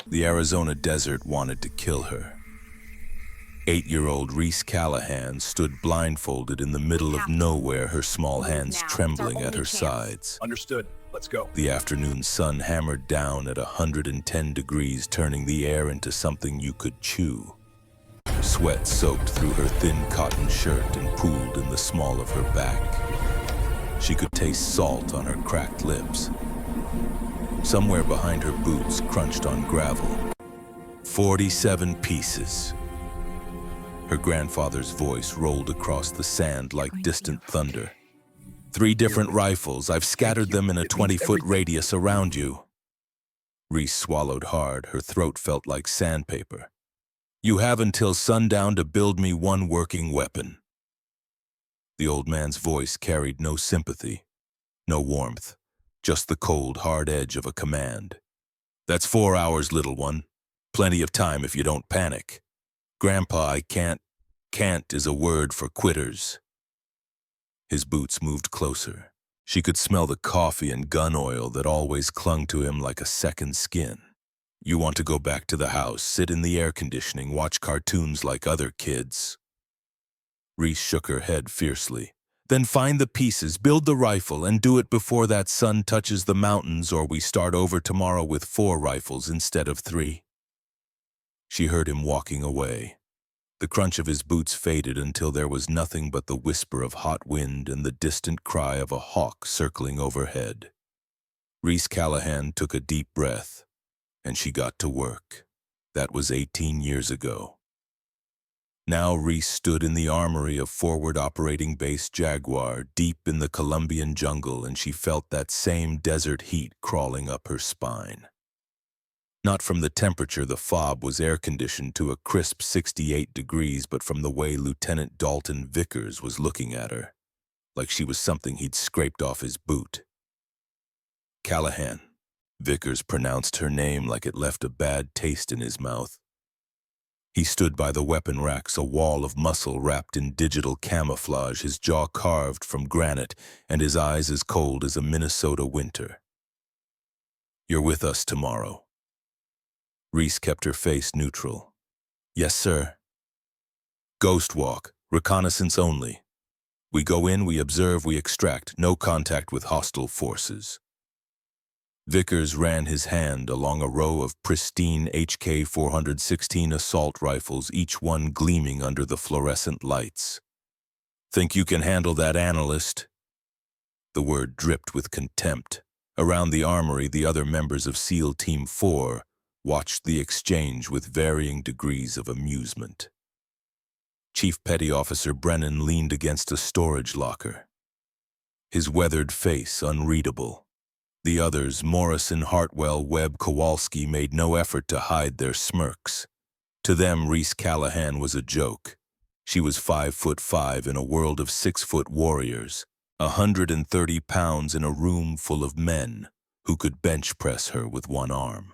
The Arizona desert wanted to kill her. 8-year-old Reese Callahan stood blindfolded in the We middle of have to nowhere, her small move hands now. It's our trembling at only her chance. sides. Understood. Let's go. The afternoon sun hammered down at 110 degrees, turning the air into something you could chew. Sweat soaked through her thin cotton shirt and pooled in the small of her back. She could taste salt on her cracked lips. Somewhere behind her boots crunched on gravel. 47 pieces. Her grandfather's voice rolled across the sand like distant thunder. 3 different rifles. I've scattered them in a 20-foot radius around you. Reese swallowed hard. Her throat felt like sandpaper. You have until sundown to build me one working weapon. The old man's voice carried no sympathy, no warmth, just the cold, hard edge of a command. That's 4 hours, little one. Plenty of time if you don't panic. Grandpa, I can't. Can't is a word for quitters. His boots moved closer. She could smell the coffee and gun oil that always clung to him like a second skin. You want to go back to the house, sit in the air conditioning, watch cartoons like other kids. Reese shook her head fiercely. Then find the pieces, build the rifle, and do it before that sun touches the mountains, or we start over tomorrow with 4 rifles instead of 3. She heard him walking away. The crunch of his boots faded until there was nothing but the whisper of hot wind and the distant cry of a hawk circling overhead. Reese Callahan took a deep breath, and she got to work. That was 18 years ago. Now Reese stood in the armory of Forward Operating Base Jaguar, deep in the Colombian jungle, and she felt that same desert heat crawling up her spine. Not from the temperature, the fob was air-conditioned to a crisp 68 degrees, but from the way Lieutenant Dalton Vickers was looking at her, like she was something he'd scraped off his boot. Callahan. Vickers pronounced her name like it left a bad taste in his mouth. He stood by the weapon racks, a wall of muscle wrapped in digital camouflage, his jaw carved from granite and his eyes as cold as a Minnesota winter. You're with us tomorrow. Reese kept her face neutral. Yes, sir. Ghost walk, reconnaissance only. We go in, we observe, we extract, no contact with hostile forces. Vickers ran his hand along a row of pristine HK-416 assault rifles, each one gleaming under the fluorescent lights. Think you can handle that, analyst? The word dripped with contempt. Around the armory, the other members of SEAL Team 4 watched the exchange with varying degrees of amusement. Chief Petty Officer Brennan leaned against a storage locker, his weathered face unreadable. The others, Morrison, Hartwell, Webb, Kowalski, made no effort to hide their smirks. To them, Reese Callahan was a joke. She was 5'5" in a world of 6-foot warriors, 130 pounds in a room full of men who could bench press her with one arm.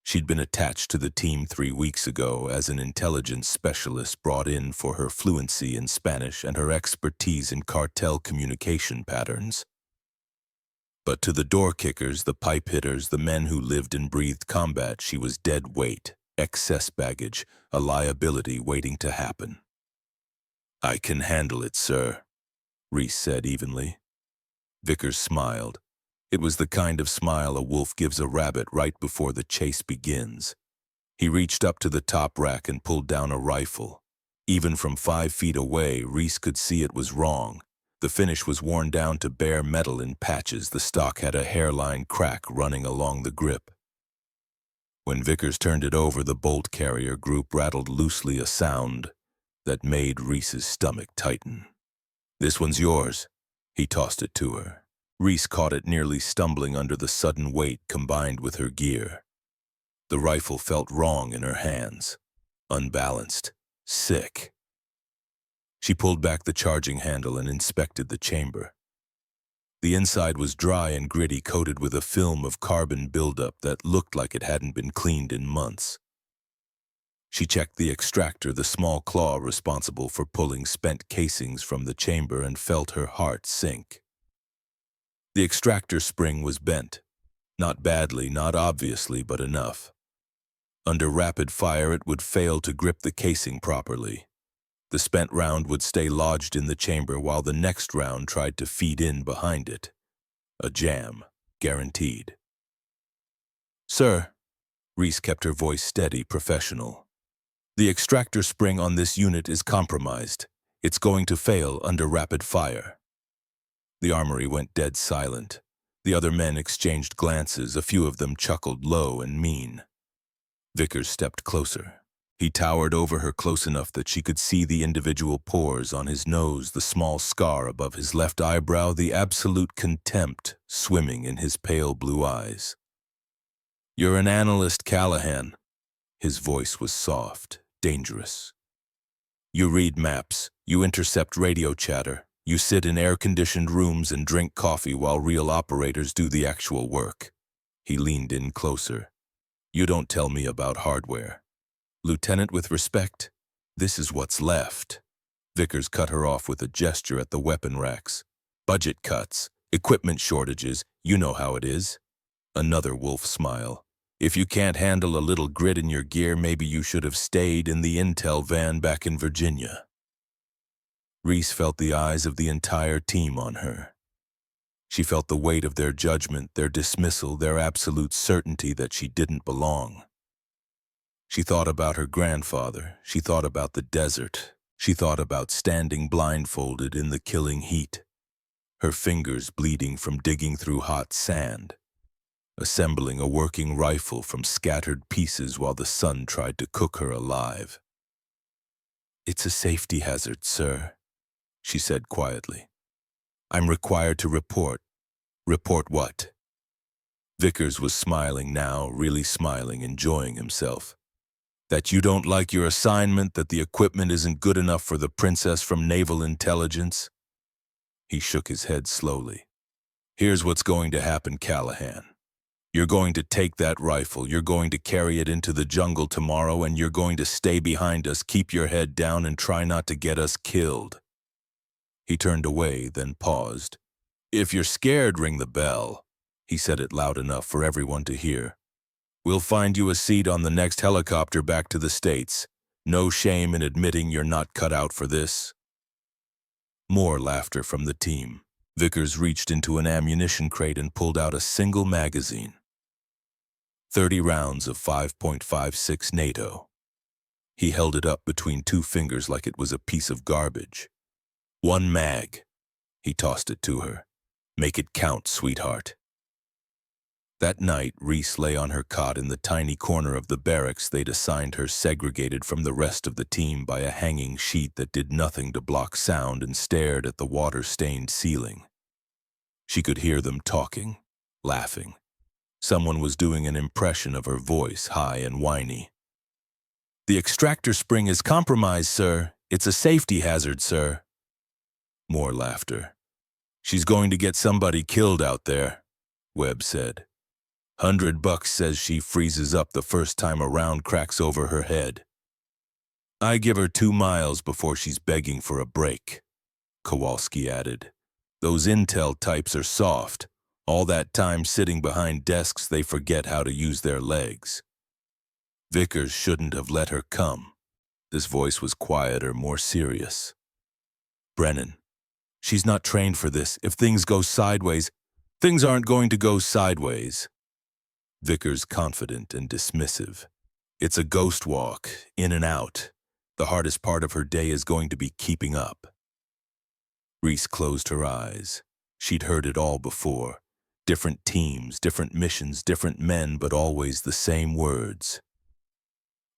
She'd been attached to the team 3 weeks ago as an intelligence specialist brought in for her fluency in Spanish and her expertise in cartel communication patterns. But to the door kickers, the pipe hitters, the men who lived and breathed combat, she was dead weight, excess baggage, a liability waiting to happen. I can handle it, sir, Reese said evenly. Vickers smiled. It was the kind of smile a wolf gives a rabbit right before the chase begins. He reached up to the top rack and pulled down a rifle. Even from 5 feet away, Reese could see it was wrong. The finish was worn down to bare metal in patches. The stock had a hairline crack running along the grip. When Vickers turned it over, the bolt carrier group rattled loosely, a sound that made Reese's stomach tighten. This one's yours. He tossed it to her. Reese caught it, nearly stumbling under the sudden weight combined with her gear. The rifle felt wrong in her hands, unbalanced, sick. She pulled back the charging handle and inspected the chamber. The inside was dry and gritty, coated with a film of carbon buildup that looked like it hadn't been cleaned in months. She checked the extractor, the small claw responsible for pulling spent casings from the chamber, and felt her heart sink. The extractor spring was bent. Not badly, not obviously, but enough. Under rapid fire, it would fail to grip the casing properly. The spent round would stay lodged in the chamber while the next round tried to feed in behind it. A jam, guaranteed. "Sir," Reese kept her voice steady, professional. "The extractor spring on this unit is compromised. It's going to fail under rapid fire." The armory went dead silent. The other men exchanged glances, a few of them chuckled low and mean. Vickers stepped closer. He towered over her close enough that she could see the individual pores on his nose, the small scar above his left eyebrow, the absolute contempt swimming in his pale blue eyes. "You're an analyst, Callahan." His voice was soft, dangerous. "You read maps, you intercept radio chatter, you sit in air-conditioned rooms and drink coffee while real operators do the actual work." He leaned in closer. "You don't tell me about hardware. Lieutenant, with respect, this is what's left." Vickers cut her off with a gesture at the weapon racks. "Budget cuts, equipment shortages, you know how it is." Another wolf smile. "If you can't handle a little grit in your gear, maybe you should have stayed in the intel van back in Virginia." Reese felt the eyes of the entire team on her. She felt the weight of their judgment, their dismissal, their absolute certainty that she didn't belong. She thought about her grandfather. She thought about the desert. She thought about standing blindfolded in the killing heat, her fingers bleeding from digging through hot sand, assembling a working rifle from scattered pieces while the sun tried to cook her alive. "It's a safety hazard, sir," she said quietly. "I'm required to report." "Report what?" Vickers was smiling now, really smiling, enjoying himself. "That you don't like your assignment, that the equipment isn't good enough for the princess from Naval Intelligence?" He shook his head slowly. "Here's what's going to happen, Callahan. You're going to take that rifle, you're going to carry it into the jungle tomorrow, and you're going to stay behind us, keep your head down, and try not to get us killed." He turned away, then paused. "If you're scared, ring the bell." He said it loud enough for everyone to hear. "We'll find you a seat on the next helicopter back to the States. No shame in admitting you're not cut out for this." More laughter from the team. Vickers reached into an ammunition crate and pulled out a single magazine. 30 rounds of 5.56 NATO. He held it up between two fingers like it was a piece of garbage. "One mag." He tossed it to her. "Make it count, sweetheart." That night, Reese lay on her cot in the tiny corner of the barracks they'd assigned her, segregated from the rest of the team by a hanging sheet that did nothing to block sound, and stared at the water-stained ceiling. She could hear them talking, laughing. Someone was doing an impression of her voice, high and whiny. "The extractor spring is compromised, sir. It's a safety hazard, sir." More laughter. "She's going to get somebody killed out there," Webb said. $100 says she freezes up the first time a round cracks over her head. "I give her 2 miles before she's begging for a break," Kowalski added. "Those intel types are soft. All that time sitting behind desks, they forget how to use their legs." Vickers shouldn't have let her come. This voice was quieter, more serious. "Brennan, she's not trained for this. If things go sideways..." "Things aren't going to go sideways." Vickers confident and dismissive. "It's a ghost walk, in and out. The hardest part of her day is going to be keeping up." Reese closed her eyes. She'd heard it all before. Different teams, different missions, different men, but always the same words.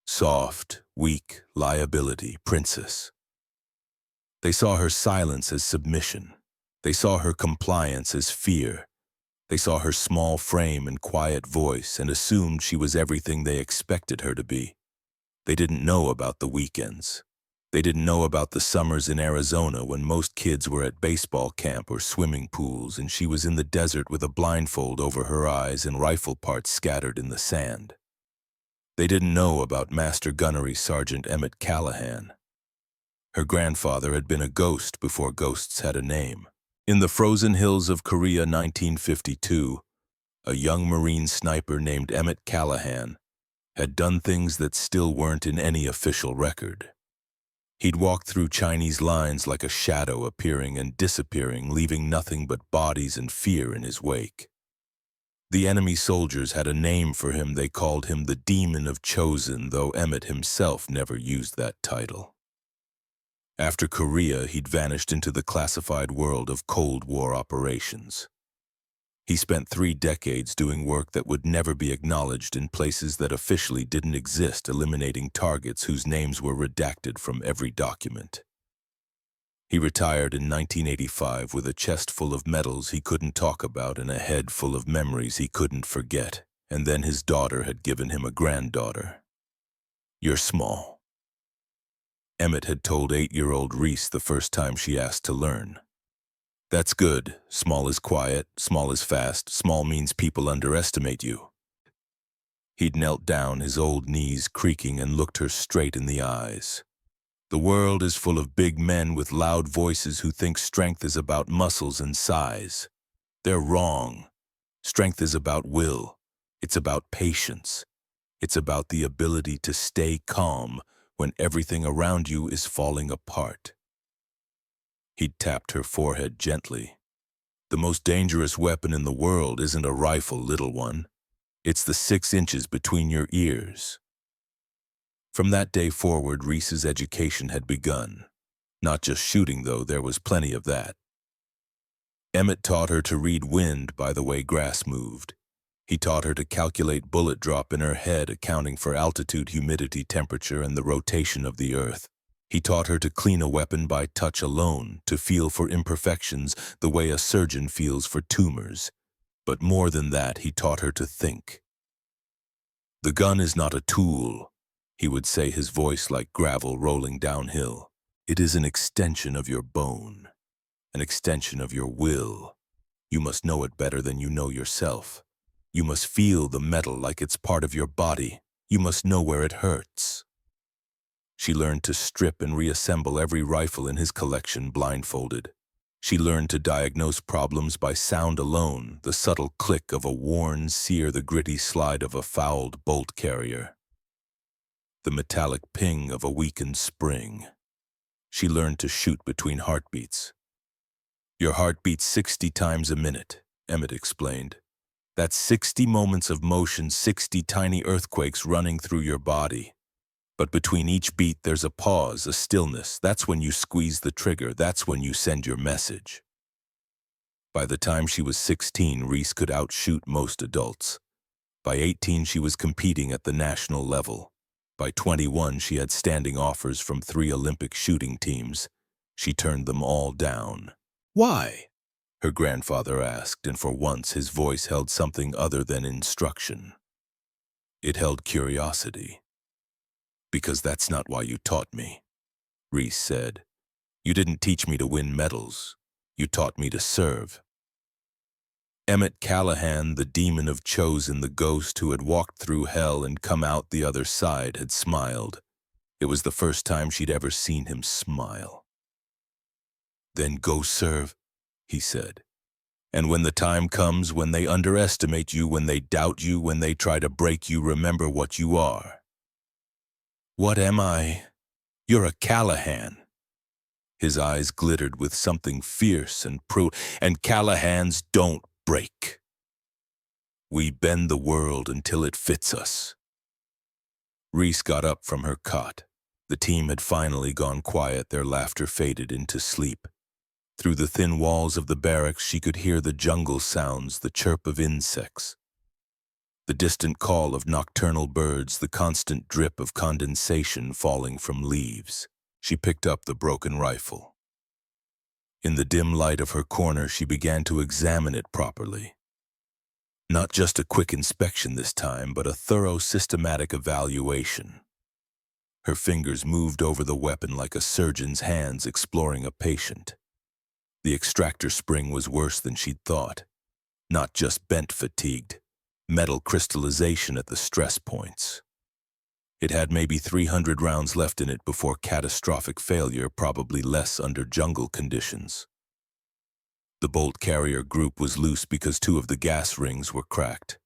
Soft, weak, liability, princess. They saw her silence as submission. They saw her compliance as fear. They saw her small frame and quiet voice and assumed she was everything they expected her to be. They didn't know about the weekends. They didn't know about the summers in Arizona when most kids were at baseball camp or swimming pools and she was in the desert with a blindfold over her eyes and rifle parts scattered in the sand. They didn't know about Master Gunnery Sergeant Emmett Callahan. Her grandfather had been a ghost before ghosts had a name. In the frozen hills of Korea, 1952, a young Marine sniper named Emmett Callahan had done things that still weren't in any official record. He'd walked through Chinese lines like a shadow, appearing and disappearing, leaving nothing but bodies and fear in his wake. The enemy soldiers had a name for him. They called him the Demon of Chosen, though Emmett himself never used that title. After Korea, he'd vanished into the classified world of Cold War operations. He spent 3 decades doing work that would never be acknowledged in places that officially didn't exist, eliminating targets whose names were redacted from every document. He retired in 1985 with a chest full of medals he couldn't talk about and a head full of memories he couldn't forget, and then his daughter had given him a granddaughter. "You're small," Emmett had told 8-year-old Reese the first time she asked to learn. "That's good. Small is quiet, small is fast, small means people underestimate you." He'd knelt down, his old knees creaking, and looked her straight in the eyes. "The world is full of big men with loud voices who think strength is about muscles and size. They're wrong. Strength is about will. It's about patience. It's about the ability to stay calm when everything around you is falling apart." He'd tapped her forehead gently. "The most dangerous weapon in the world isn't a rifle, little one. It's the 6 inches between your ears." From that day forward, Reese's education had begun. Not just shooting, though, there was plenty of that. Emmett taught her to read wind by the way grass moved. He taught her to calculate bullet drop in her head, accounting for altitude, humidity, temperature, and the rotation of the earth. He taught her to clean a weapon by touch alone, to feel for imperfections the way a surgeon feels for tumors. But more than that, he taught her to think. "The gun is not a tool," he would say, his voice like gravel rolling downhill. "It is an extension of your bone, an extension of your will. You must know it better than you know yourself. You must feel the metal like it's part of your body. You must know where it hurts." She learned to strip and reassemble every rifle in his collection blindfolded. She learned to diagnose problems by sound alone, the subtle click of a worn sear, the gritty slide of a fouled bolt carrier, the metallic ping of a weakened spring. She learned to shoot between heartbeats. "Your heart beats 60 times a minute," Emmett explained. "That's 60 moments of motion, 60 tiny earthquakes running through your body. But between each beat, there's a pause, a stillness. That's when you squeeze the trigger. That's when you send your message." By the time she was 16, Reese could outshoot most adults. By 18, she was competing at the national level. By 21, she had standing offers from 3 Olympic shooting teams. She turned them all down. "Why?" her grandfather asked, and for once his voice held something other than instruction. It held curiosity. "Because that's not why you taught me," Reese said. "You didn't teach me to win medals. You taught me to serve." Emmett Callahan, the demon of Chosen, the ghost who had walked through hell and come out the other side, had smiled. It was the first time she'd ever seen him smile. "Then go serve," he said. "And when the time comes, when they underestimate you, when they doubt you, when they try to break you, remember what you are." "What am I?" "You're a Callahan." His eyes glittered with something fierce and and Callahans don't break. We bend the world until it fits us. Reese got up from her cot. The team had finally gone quiet, their laughter faded into sleep. Through the thin walls of the barracks, she could hear the jungle sounds, the chirp of insects, the distant call of nocturnal birds, the constant drip of condensation falling from leaves. She picked up the broken rifle. In the dim light of her corner, she began to examine it properly. Not just a quick inspection this time, but a thorough, systematic evaluation. Her fingers moved over the weapon like a surgeon's hands exploring a patient. The extractor spring was worse than she'd thought. Not just bent fatigued, metal crystallization at the stress points. It had maybe 300 rounds left in it before catastrophic failure, probably less under jungle conditions. The bolt carrier group was loose because 2 of the gas rings were cracked.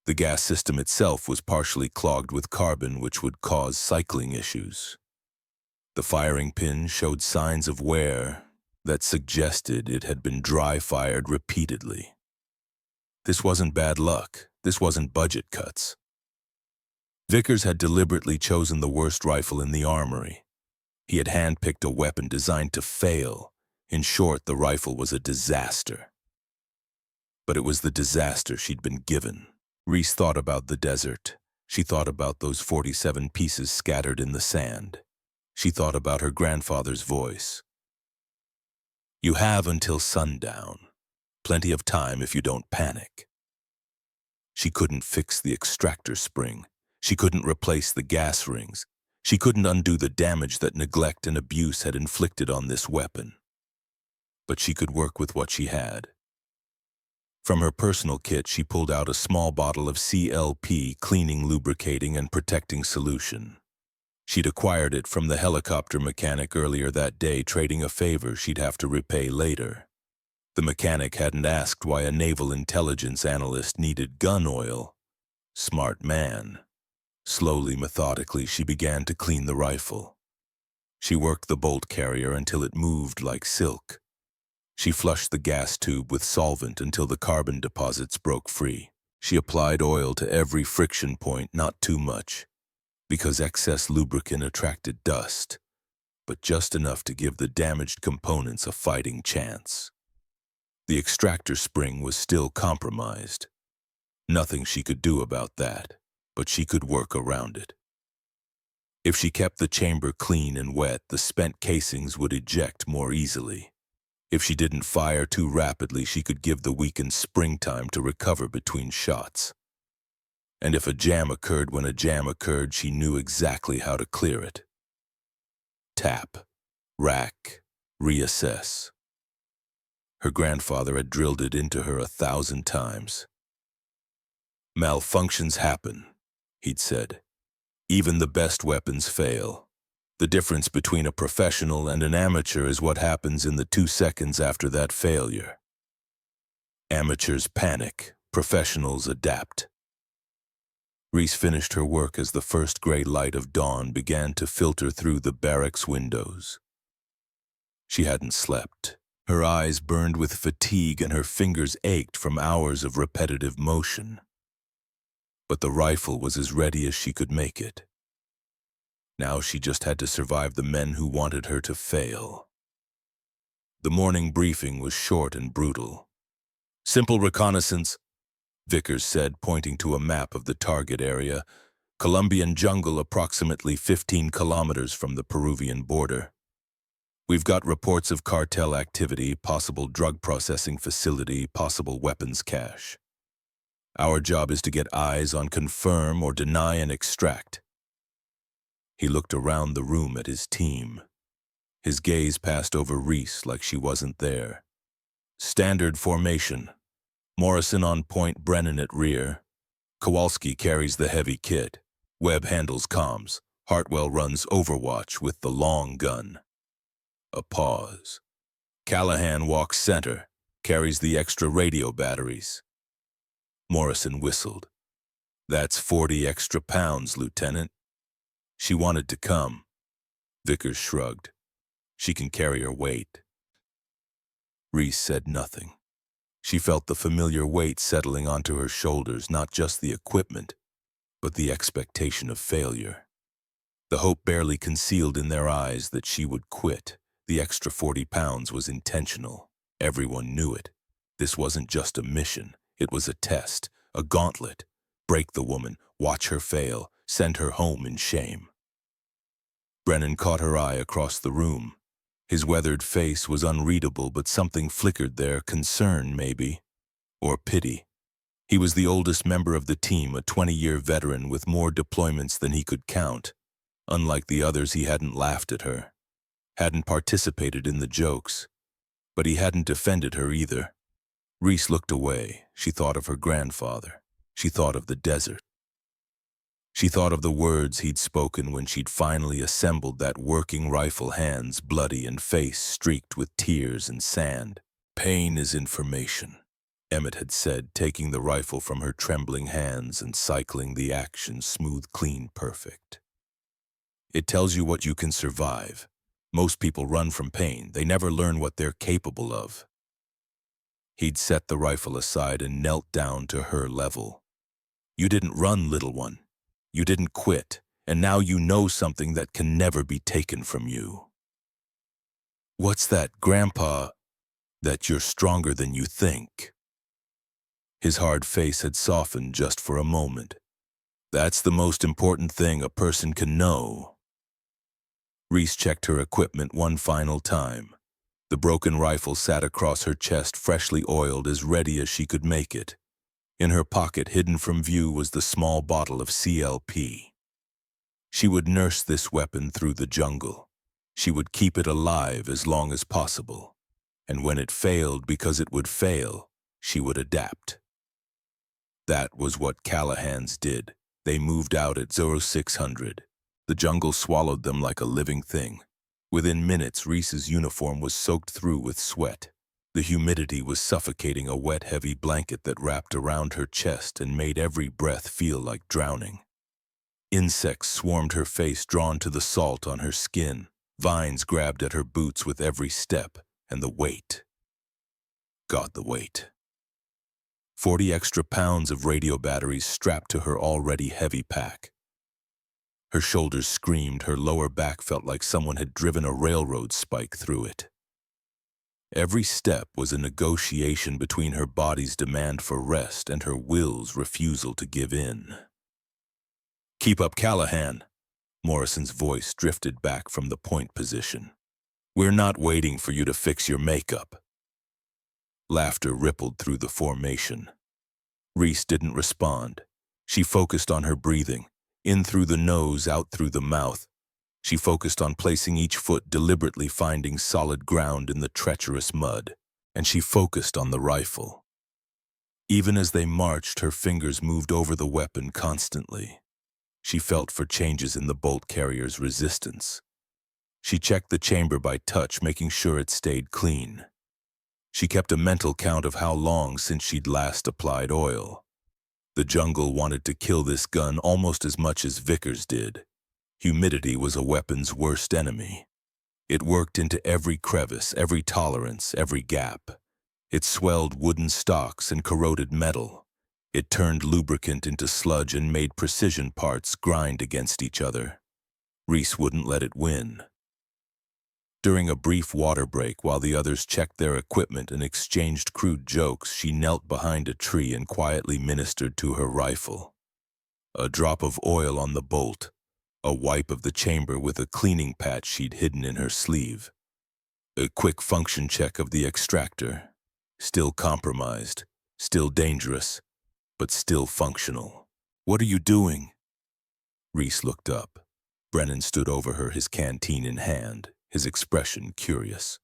The gas system itself was partially clogged with carbon, which would cause cycling issues. The firing pin showed signs of wear that suggested it had been dry-fired repeatedly. This wasn't bad luck. This wasn't budget cuts. Vickers had deliberately chosen the worst rifle in the armory. He had handpicked a weapon designed to fail. In short, the rifle was a disaster. But it was the disaster she'd been given. Reese thought about the desert. She thought about those 47 pieces scattered in the sand. She thought about her grandfather's voice. "You have until sundown. Plenty of time if you don't panic." She couldn't fix the extractor spring. She couldn't replace the gas rings. She couldn't undo the damage that neglect and abuse had inflicted on this weapon. But she could work with what she had. From her personal kit, she pulled out a small bottle of CLP, cleaning, lubricating, and protecting solution. She'd acquired it from the helicopter mechanic earlier that day, trading a favor she'd have to repay later. The mechanic hadn't asked why a naval intelligence analyst needed gun oil. Smart man. Slowly, methodically, she began to clean the rifle. She worked the bolt carrier until it moved like silk. She flushed the gas tube with solvent until the carbon deposits broke free. She applied oil to every friction point, not too much, because excess lubricant attracted dust, but just enough to give the damaged components a fighting chance. The extractor spring was still compromised. Nothing she could do about that, but she could work around it. If she kept the chamber clean and wet, the spent casings would eject more easily. If she didn't fire too rapidly, she could give the weakened spring time to recover between shots. And if a jam occurred when a jam occurred, she knew exactly how to clear it. Tap, rack, reassess. Her grandfather had drilled it into her 1,000 times. "Malfunctions happen," he'd said. "Even the best weapons fail. The difference between a professional and an amateur is what happens in the 2 seconds after that failure. Amateurs panic, professionals adapt." Reese finished her work as the first gray light of dawn began to filter through the barracks windows. She hadn't slept. Her eyes burned with fatigue and her fingers ached from hours of repetitive motion. But the rifle was as ready as she could make it. Now she just had to survive the men who wanted her to fail. The morning briefing was short and brutal. "Simple reconnaissance," Vickers said, pointing to a map of the target area. "Colombian jungle approximately 15 kilometers from the Peruvian border. We've got reports of cartel activity, possible drug processing facility, possible weapons cache. Our job is to get eyes on confirm or deny and extract." He looked around the room at his team. His gaze passed over Reese like she wasn't there. "Standard formation. Morrison on point, Brennan at rear. Kowalski carries the heavy kit. Webb handles comms. Hartwell runs overwatch with the long gun." A pause. "Callahan walks center, carries the extra radio batteries." Morrison whistled. "That's 40 extra pounds, Lieutenant." "She wanted to come." Vickers shrugged. "She can carry her weight." Reese said nothing. She felt the familiar weight settling onto her shoulders, not just the equipment, but the expectation of failure. The hope barely concealed in their eyes that she would quit. The extra 40 pounds was intentional. Everyone knew it. This wasn't just a mission. It was a test, a gauntlet. Break the woman, watch her fail, send her home in shame. Brennan caught her eye across the room. His weathered face was unreadable, but something flickered there, concern maybe, or pity. He was the oldest member of the team, a 20-year veteran with more deployments than he could count. Unlike the others, he hadn't laughed at her, hadn't participated in the jokes, but he hadn't defended her either. Reese looked away. She thought of her grandfather. She thought of the desert. She thought of the words he'd spoken when she'd finally assembled that working rifle, hands bloody and face streaked with tears and sand. "Pain is information. Emmett had said, taking the rifle from her trembling hands and cycling the action smooth, clean, perfect. It tells you what you can survive. Most people run from pain. They never learn what they're capable of. He'd set the rifle aside and knelt down to her level. You didn't run, little one. You didn't quit, and now you know something that can never be taken from you. What's that, Grandpa? That you're stronger than you think. His hard face had softened just for a moment. That's the most important thing a person can know. Reese checked her equipment one final time. The broken rifle sat across her chest, freshly oiled, as ready as she could make it. In her pocket, hidden from view, was the small bottle of CLP. She would nurse this weapon through the jungle. She would keep it alive as long as possible. And when it failed, because it would fail, she would adapt. That was what Callahans did. They moved out at 0600. The jungle swallowed them like a living thing. Within minutes, Reese's uniform was soaked through with sweat. The humidity was suffocating, a wet, heavy blanket that wrapped around her chest and made every breath feel like drowning. Insects swarmed her face, drawn to the salt on her skin. Vines grabbed at her boots with every step, and the weight. God, the weight. 40 extra pounds of radio batteries strapped to her already heavy pack. Her shoulders screamed, her lower back felt like someone had driven a railroad spike through it. Every step was a negotiation between her body's demand for rest and her will's refusal to give in. "Keep up, Callahan." Morrison's voice drifted back from the point position. "We're not waiting for you to fix your makeup." Laughter rippled through the formation. Reese didn't respond. She focused on her breathing, in through the nose, out through the mouth. She focused on placing each foot, deliberately finding solid ground in the treacherous mud, and she focused on the rifle. Even as they marched, her fingers moved over the weapon constantly. She felt for changes in the bolt carrier's resistance. She checked the chamber by touch, making sure it stayed clean. She kept a mental count of how long since she'd last applied oil. The jungle wanted to kill this gun almost as much as Vickers did. Humidity was a weapon's worst enemy. It worked into every crevice, every tolerance, every gap. It swelled wooden stocks and corroded metal. It turned lubricant into sludge and made precision parts grind against each other. Reese wouldn't let it win. During a brief water break, while the others checked their equipment and exchanged crude jokes, she knelt behind a tree and quietly ministered to her rifle. A drop of oil on the bolt, a wipe of the chamber with a cleaning patch she'd hidden in her sleeve. A quick function check of the extractor. Still compromised, still dangerous, but still functional. "What are you doing?" Reese looked up. Brennan stood over her, his canteen in hand, his expression curious.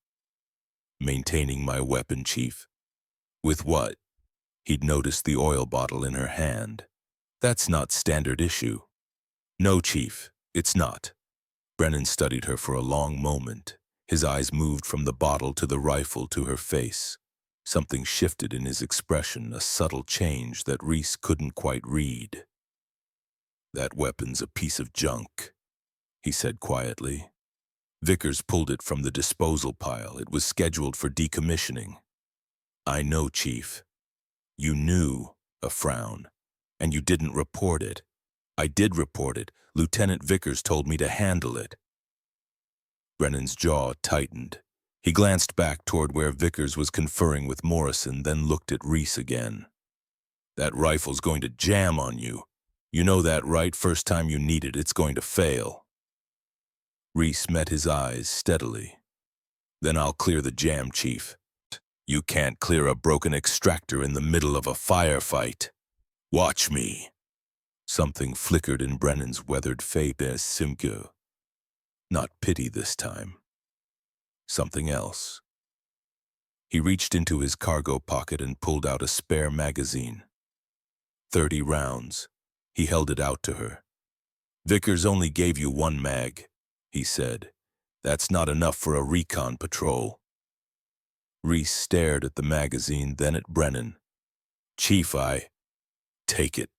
"Maintaining my weapon, Chief." "With what?" He'd noticed the oil bottle in her hand. "That's not standard issue." "No, Chief, it's not." Brennan studied her for a long moment. His eyes moved from the bottle to the rifle to her face. Something shifted in his expression, a subtle change that Reese couldn't quite read. "That weapon's a piece of junk," he said quietly. "Vickers pulled it from the disposal pile. It was scheduled for decommissioning." "I know, Chief." "You knew," a frown, "and you didn't report it." "I did report it. Lieutenant Vickers told me to handle it." Brennan's jaw tightened. He glanced back toward where Vickers was conferring with Morrison, then looked at Reese again. "That rifle's going to jam on you. You know that, right? First time you need it, it's going to fail." Reese met his eyes steadily. "Then I'll clear the jam, Chief." "You can't clear a broken extractor in the middle of a firefight. Watch me." Something flickered in Brennan's weathered face. Simke. Not pity this time. Something else. He reached into his cargo pocket and pulled out a spare magazine. 30 rounds. He held it out to her. "Vickers only gave you 1 mag, he said. "That's not enough for a recon patrol." Reese stared at the magazine, then at Brennan. Chief, take it.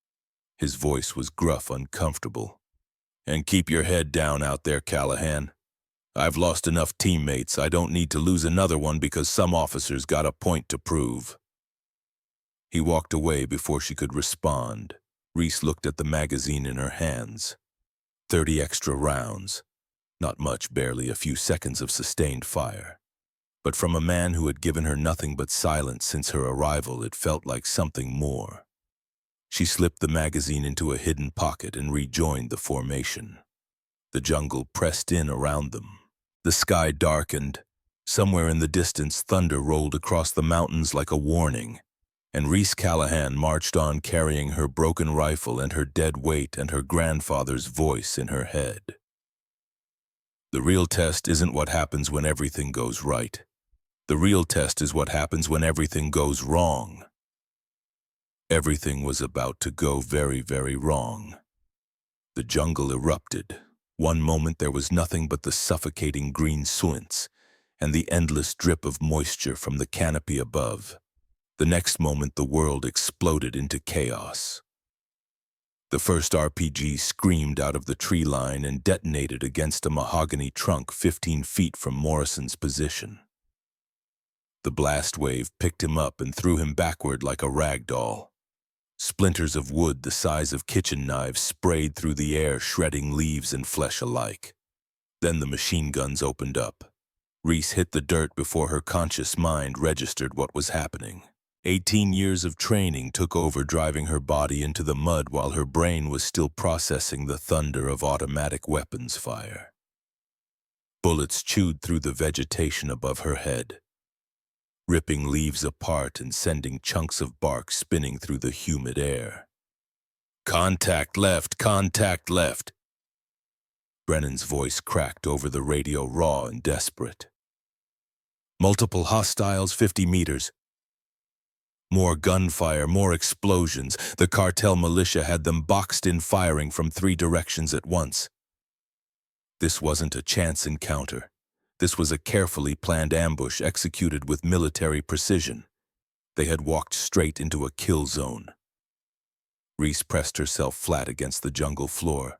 His voice was gruff, uncomfortable. And keep your head down out there, Callahan. I've lost enough teammates. I don't need to lose another one because some officers got a point to prove. He walked away before she could respond. Reese looked at the magazine in her hands. 30 extra rounds. Not much, barely a few seconds of sustained fire. But from a man who had given her nothing but silence since her arrival, it felt like something more. She slipped the magazine into a hidden pocket and rejoined the formation. The jungle pressed in around them. The sky darkened. Somewhere in the distance, thunder rolled across the mountains like a warning, and Reese Callahan marched on carrying her broken rifle and her dead weight and her grandfather's voice in her head. The real test isn't what happens when everything goes right. The real test is what happens when everything goes wrong. Everything was about to go very, very wrong. The jungle erupted. One moment there was nothing but the suffocating green suints and the endless drip of moisture from the canopy above. The next moment the world exploded into chaos. The first RPG screamed out of the tree line and detonated against a mahogany trunk 15 feet from Morrison's position. The blast wave picked him up and threw him backward like a rag doll. Splinters of wood the size of kitchen knives sprayed through the air, shredding leaves and flesh alike. Then the machine guns opened up. Reese hit the dirt before her conscious mind registered what was happening. 18 years of training took over, driving her body into the mud while her brain was still processing the thunder of automatic weapons fire. Bullets chewed through the vegetation above her head, ripping leaves apart and sending chunks of bark spinning through the humid air. Contact left, contact left. Brennan's voice cracked over the radio, raw and desperate. Multiple hostiles, 50 meters. More gunfire, more explosions. The cartel militia had them boxed in, firing from 3 directions at once. This wasn't a chance encounter. This was a carefully planned ambush executed with military precision. They had walked straight into a kill zone. Reese pressed herself flat against the jungle floor.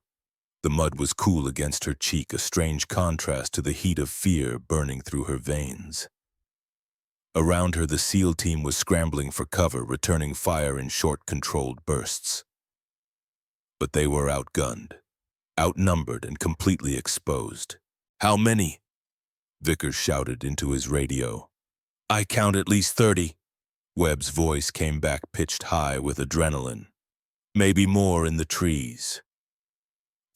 The mud was cool against her cheek, a strange contrast to the heat of fear burning through her veins. Around her, the SEAL team was scrambling for cover, returning fire in short, controlled bursts. But they were outgunned, outnumbered, and completely exposed. "How many?" Vickers shouted into his radio. "I count at least 30. Webb's voice came back pitched high with adrenaline. "Maybe more in the trees."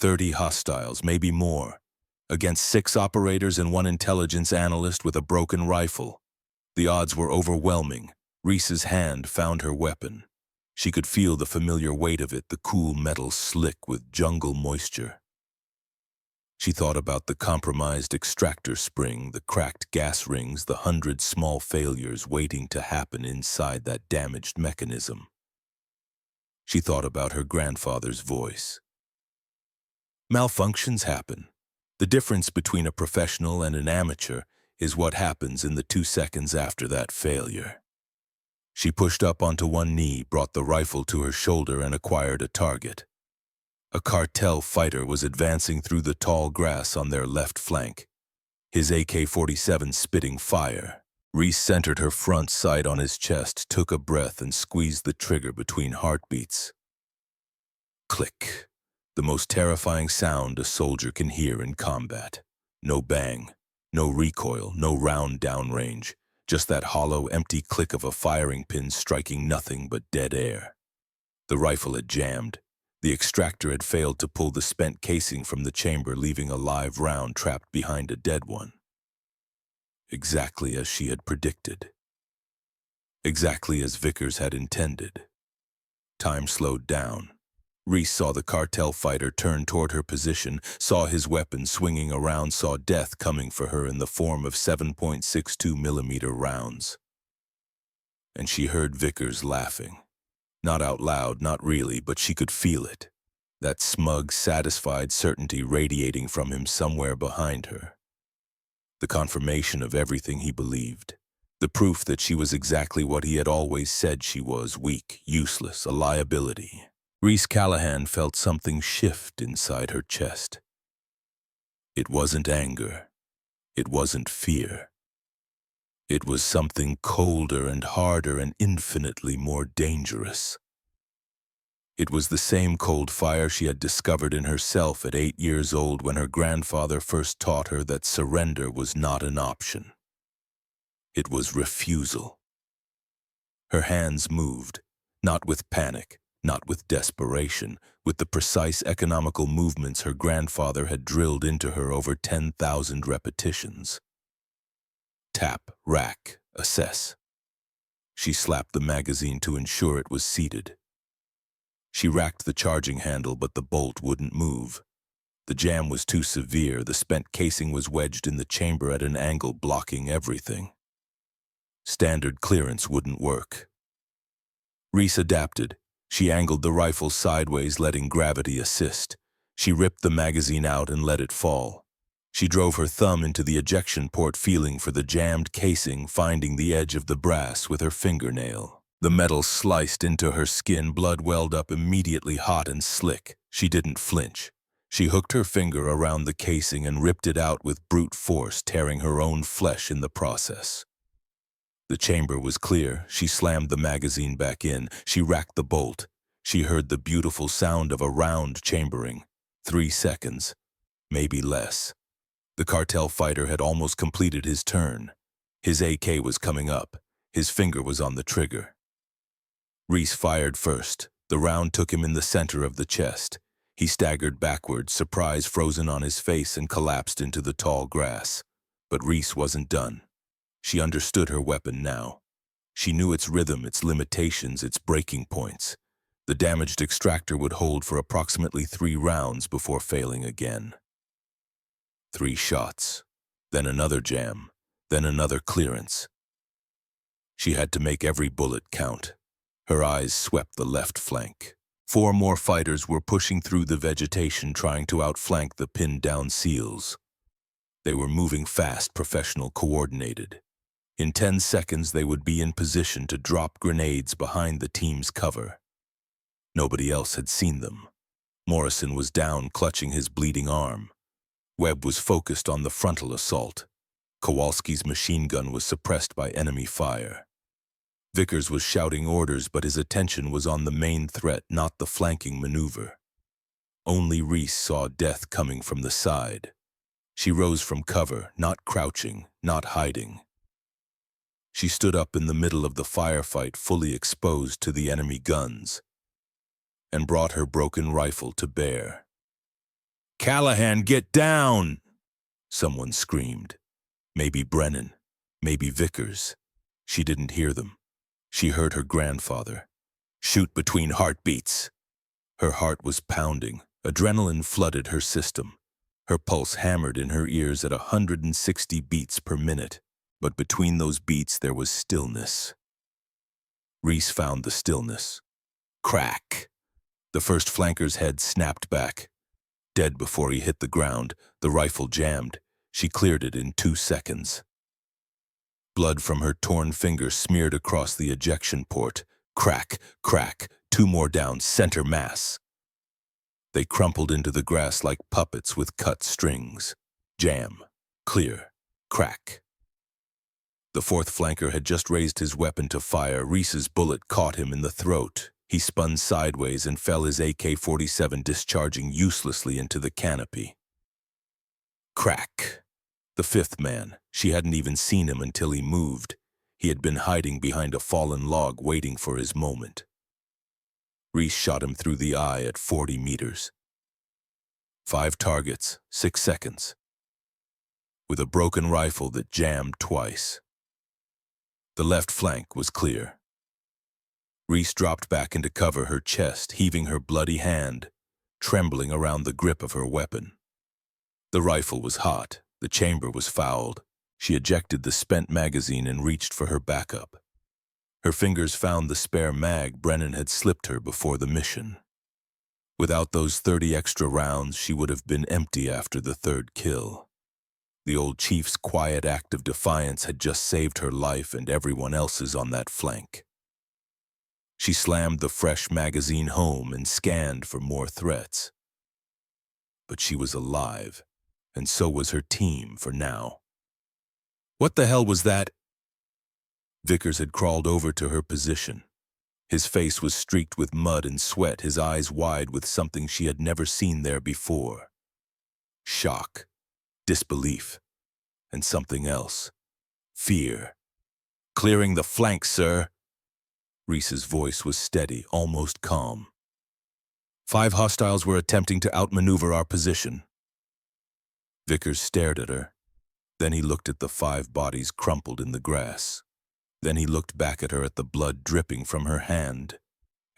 30 hostiles, maybe more, against 6 operators and 1 intelligence analyst with a broken rifle. The odds were overwhelming. Reese's hand found her weapon. She could feel the familiar weight of it, the cool metal slick with jungle moisture. She thought about the compromised extractor spring, the cracked gas rings, the 100 small failures waiting to happen inside that damaged mechanism. She thought about her grandfather's voice. Malfunctions happen. The difference between a professional and an amateur is what happens in the 2 seconds after that failure. She pushed up onto one knee, brought the rifle to her shoulder, and acquired a target. A cartel fighter was advancing through the tall grass on their left flank, his AK-47 spitting fire. Reese centered her front sight on his chest, took a breath, and squeezed the trigger between heartbeats. Click. The most terrifying sound a soldier can hear in combat. No bang, no recoil, no round downrange, just that hollow, empty click of a firing pin striking nothing but dead air. The rifle had jammed. The extractor had failed to pull the spent casing from the chamber, leaving a live round trapped behind a dead one. Exactly as she had predicted. Exactly as Vickers had intended. Time slowed down. Reese saw the cartel fighter turn toward her position, saw his weapon swinging around, saw death coming for her in the form of 7.62mm rounds. And she heard Vickers laughing. Not out loud, not really, but she could feel it. That smug, satisfied certainty radiating from him somewhere behind her. The confirmation of everything he believed. The proof that she was exactly what he had always said she was: weak, useless, a liability. Reese Callahan felt something shift inside her chest. It wasn't anger. It wasn't fear. It was something colder and harder and infinitely more dangerous. It was the same cold fire she had discovered in herself at 8 years old when her grandfather first taught her that surrender was not an option. It was refusal. Her hands moved, not with panic, not with desperation, with the precise economical movements her grandfather had drilled into her over 10,000 repetitions. Tap, rack, assess. She slapped the magazine to ensure it was seated. She racked the charging handle, but the bolt wouldn't move. The jam was too severe. The spent casing was wedged in the chamber at an angle, blocking everything. Standard clearance wouldn't work. Reese adapted. She angled the rifle sideways, letting gravity assist. She ripped the magazine out and let it fall. She drove her thumb into the ejection port, feeling for the jammed casing, finding the edge of the brass with her fingernail. The metal sliced into her skin, blood welled up immediately, hot and slick. She didn't flinch. She hooked her finger around the casing and ripped it out with brute force, tearing her own flesh in the process. The chamber was clear. She slammed the magazine back in. She racked the bolt. She heard the beautiful sound of a round chambering. 3 seconds, maybe less. The cartel fighter had almost completed his turn. His AK was coming up. His finger was on the trigger. Reese fired first. The round took him in the center of the chest. He staggered backwards, surprise frozen on his face, and collapsed into the tall grass. But Reese wasn't done. She understood her weapon now. She knew its rhythm, its limitations, its breaking points. The damaged extractor would hold for approximately 3 rounds before failing again. 3 shots, then another jam, then another clearance. She had to make every bullet count. Her eyes swept the left flank. 4 more fighters were pushing through the vegetation, trying to outflank the pinned-down SEALs. They were moving fast, professional, coordinated. In 10 seconds, they would be in position to drop grenades behind the team's cover. Nobody else had seen them. Morrison was down, clutching his bleeding arm. Webb was focused on the frontal assault. Kowalski's machine gun was suppressed by enemy fire. Vickers was shouting orders, but his attention was on the main threat, not the flanking maneuver. Only Reese saw death coming from the side. She rose from cover, not crouching, not hiding. She stood up in the middle of the firefight, fully exposed to the enemy guns, and brought her broken rifle to bear. "Callahan, get down!" Someone screamed. Maybe Brennan, maybe Vickers. She didn't hear them. She heard her grandfather. "Shoot between heartbeats." Her heart was pounding. Adrenaline flooded her system. Her pulse hammered in her ears at 160 beats per minute. But between those beats there was stillness. Reese found the stillness. Crack! The first flanker's head snapped back. Dead before he hit the ground, the rifle jammed. She cleared it in 2 seconds. Blood from her torn fingers smeared across the ejection port. Crack, crack, 2 more down, center mass. They crumpled into the grass like puppets with cut strings. Jam, clear, crack. The 4th flanker had just raised his weapon to fire. Reese's bullet caught him in the throat. He spun sideways and fell, his AK-47 discharging uselessly into the canopy. Crack. The 5th man. She hadn't even seen him until he moved. He had been hiding behind a fallen log, waiting for his moment. Reese shot him through the eye at 40 meters. 5 targets, 6 seconds. With a broken rifle that jammed twice. The left flank was clear. Reese dropped back into cover, her chest heaving, her bloody hand trembling around the grip of her weapon. The rifle was hot. The chamber was fouled. She ejected the spent magazine and reached for her backup. Her fingers found the spare mag Brennan had slipped her before the mission. Without those 30 extra rounds, she would have been empty after the 3rd kill. The old chief's quiet act of defiance had just saved her life and everyone else's on that flank. She slammed the fresh magazine home and scanned for more threats. But she was alive, and so was her team for now. What the hell was that? Vickers had crawled over to her position. His face was streaked with mud and sweat, his eyes wide with something she had never seen there before. Shock, disbelief, and something else. Fear. "Clearing the flank, sir." Reese's voice was steady, almost calm. 5 hostiles were attempting to outmaneuver our position. Vickers stared at her. Then he looked at the 5 bodies crumpled in the grass. Then he looked back at her, at the blood dripping from her hand,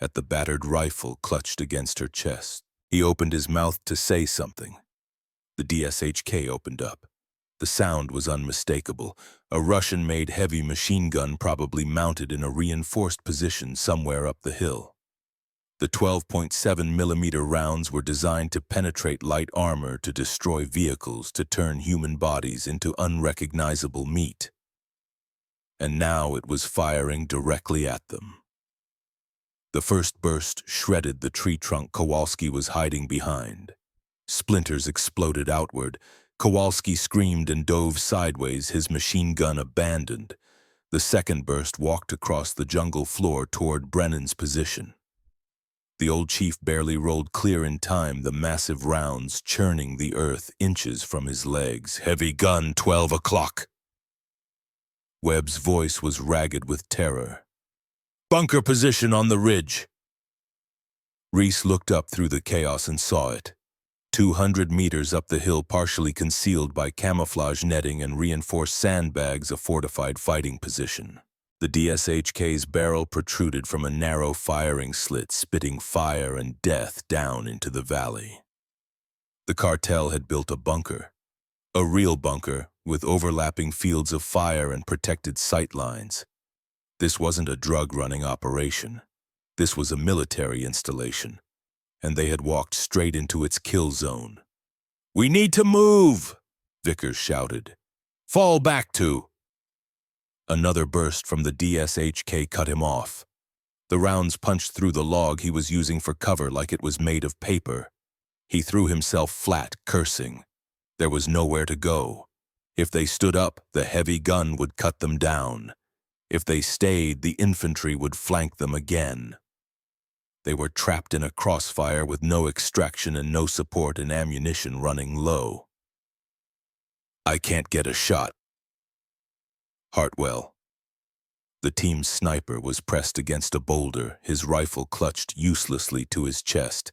at the battered rifle clutched against her chest. He opened his mouth to say something. The DSHK opened up. The sound was unmistakable. A Russian-made heavy machine gun, probably mounted in a reinforced position somewhere up the hill. The 12.7mm rounds were designed to penetrate light armor, to destroy vehicles, to turn human bodies into unrecognizable meat. And now it was firing directly at them. The first burst shredded the tree trunk Kowalski was hiding behind. Splinters exploded outward. Kowalski screamed and dove sideways, his machine gun abandoned. The second burst walked across the jungle floor toward Brennan's position. The old chief barely rolled clear in time, the massive rounds churning the earth inches from his legs. "Heavy gun, 12 o'clock. Webb's voice was ragged with terror. "Bunker position on the ridge." Reese looked up through the chaos and saw it. 200 meters up the hill, partially concealed by camouflage netting and reinforced sandbags, a fortified fighting position. The DSHK's barrel protruded from a narrow firing slit, spitting fire and death down into the valley. The cartel had built a bunker. A real bunker, with overlapping fields of fire and protected sight lines. This wasn't a drug-running operation. This was a military installation, and they had walked straight into its kill zone. "We need to move!" Vickers shouted. "Fall back to!" Another burst from the DSHK cut him off. The rounds punched through the log he was using for cover like it was made of paper. He threw himself flat, cursing. There was nowhere to go. If they stood up, the heavy gun would cut them down. If they stayed, the infantry would flank them again. They were trapped in a crossfire with no extraction and no support, and ammunition running low. "I can't get a shot." Hartwell, the team's sniper, was pressed against a boulder, his rifle clutched uselessly to his chest.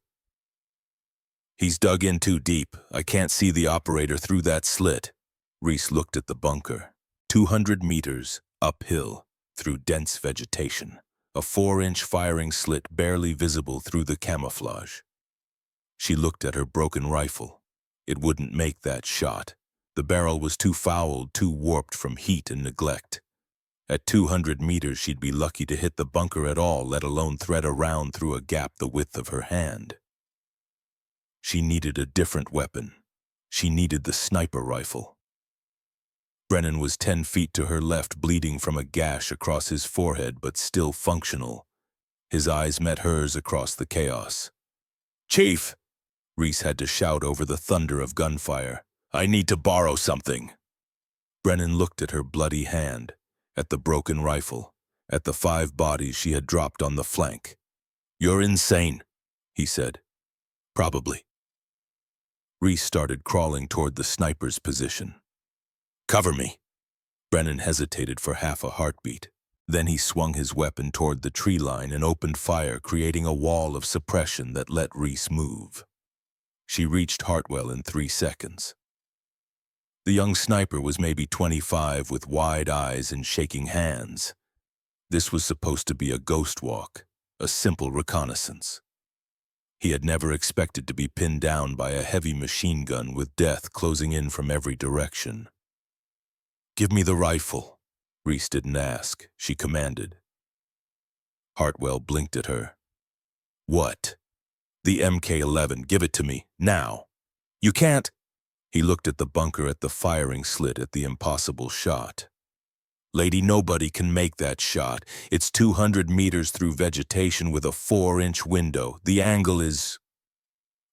"He's dug in too deep. I can't see the operator through that slit." Reese looked at the bunker. 200 meters uphill, through dense vegetation. A 4-inch firing slit barely visible through the camouflage. She looked at her broken rifle. It wouldn't make that shot. The barrel was too fouled, too warped from heat and neglect. At 200 meters, she'd be lucky to hit the bunker at all, let alone thread a round through a gap the width of her hand. She needed a different weapon. She needed the sniper rifle. Brennan was 10 feet to her left, bleeding from a gash across his forehead, but still functional. His eyes met hers across the chaos. "Chief!" Reese had to shout over the thunder of gunfire. "I need to borrow something." Brennan looked at her bloody hand, at the broken rifle, at the 5 bodies she had dropped on the flank. "You're insane," he said. "Probably." Reese started crawling toward the sniper's position. "Cover me." Brennan hesitated for half a heartbeat. Then he swung his weapon toward the tree line and opened fire, creating a wall of suppression that let Reese move. She reached Hartwell in 3 seconds. The young sniper was maybe 25, with wide eyes and shaking hands. This was supposed to be a ghost walk, a simple reconnaissance. He had never expected to be pinned down by a heavy machine gun with death closing in from every direction. "Give me the rifle." Reese didn't ask. She commanded. Hartwell blinked at her. "What?" "The MK-11. Give it to me, now." "You can't." He looked at the bunker, at the firing slit, at the impossible shot. "Lady, nobody can make that shot. It's 200 meters through vegetation with a 4-inch window. The angle is—"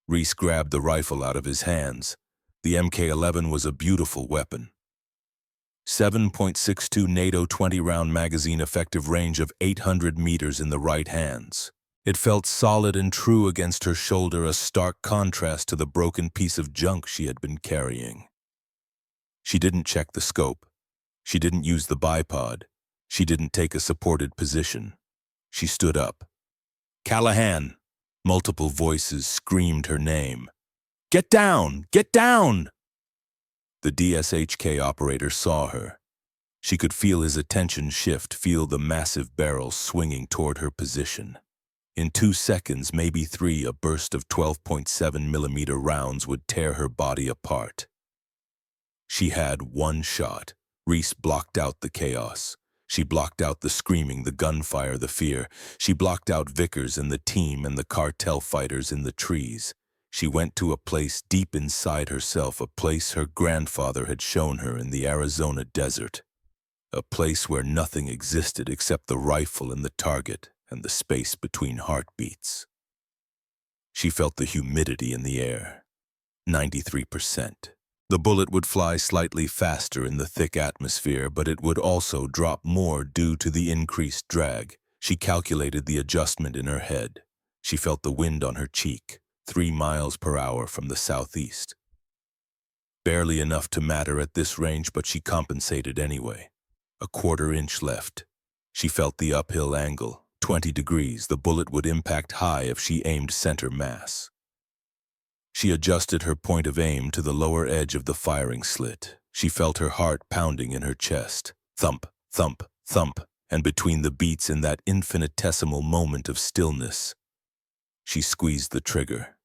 Reese grabbed the rifle out of his hands. The Mk-11 was a beautiful weapon. 7.62 NATO 20-round magazine, effective range of 800 meters in the right hands. It felt solid and true against her shoulder, a stark contrast to the broken piece of junk she had been carrying. She didn't check the scope. She didn't use the bipod. She didn't take a supported position. She stood up. "Callahan!" Multiple voices screamed her name. "Get down! Get down!" The DSHK operator saw her. She could feel his attention shift, feel the massive barrel swinging toward her position. In 2 seconds, maybe 3, a burst of 12.7mm rounds would tear her body apart. She had one shot. Reese blocked out the chaos. She blocked out the screaming, the gunfire, the fear. She blocked out Vickers and the team and the cartel fighters in the trees. She went to a place deep inside herself, a place her grandfather had shown her in the Arizona desert. A place where nothing existed except the rifle and the target and the space between heartbeats. She felt the humidity in the air. 93%. The bullet would fly slightly faster in the thick atmosphere, but it would also drop more due to the increased drag. She calculated the adjustment in her head. She felt the wind on her cheek, 3 miles per hour from the southeast. Barely enough to matter at this range, but she compensated anyway. A 1/4 inch left. She felt the uphill angle, 20 degrees. The bullet would impact high if she aimed center mass. She adjusted her point of aim to the lower edge of the firing slit. She felt her heart pounding in her chest. Thump, thump, thump, and between the beats, in that infinitesimal moment of stillness, she squeezed the trigger.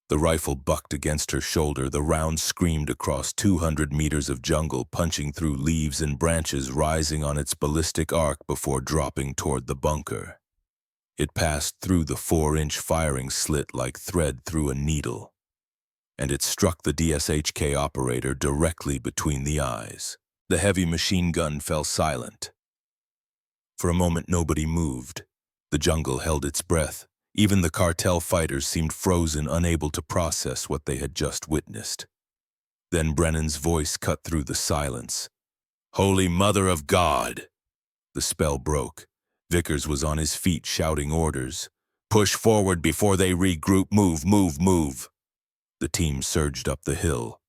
The rifle bucked against her shoulder. The round screamed across 200 meters of jungle, punching through leaves and branches, rising on its ballistic arc before dropping toward the bunker. It passed through the 4-inch firing slit like thread through a needle, and it struck the DSHK operator directly between the eyes. The heavy machine gun fell silent. For a moment, nobody moved. The jungle held its breath. Even the cartel fighters seemed frozen, unable to process what they had just witnessed. Then Brennan's voice cut through the silence. "Holy Mother of God!" The spell broke. Vickers was on his feet, shouting orders. "Push forward before they regroup. Move, move, move!" The team surged up the hill.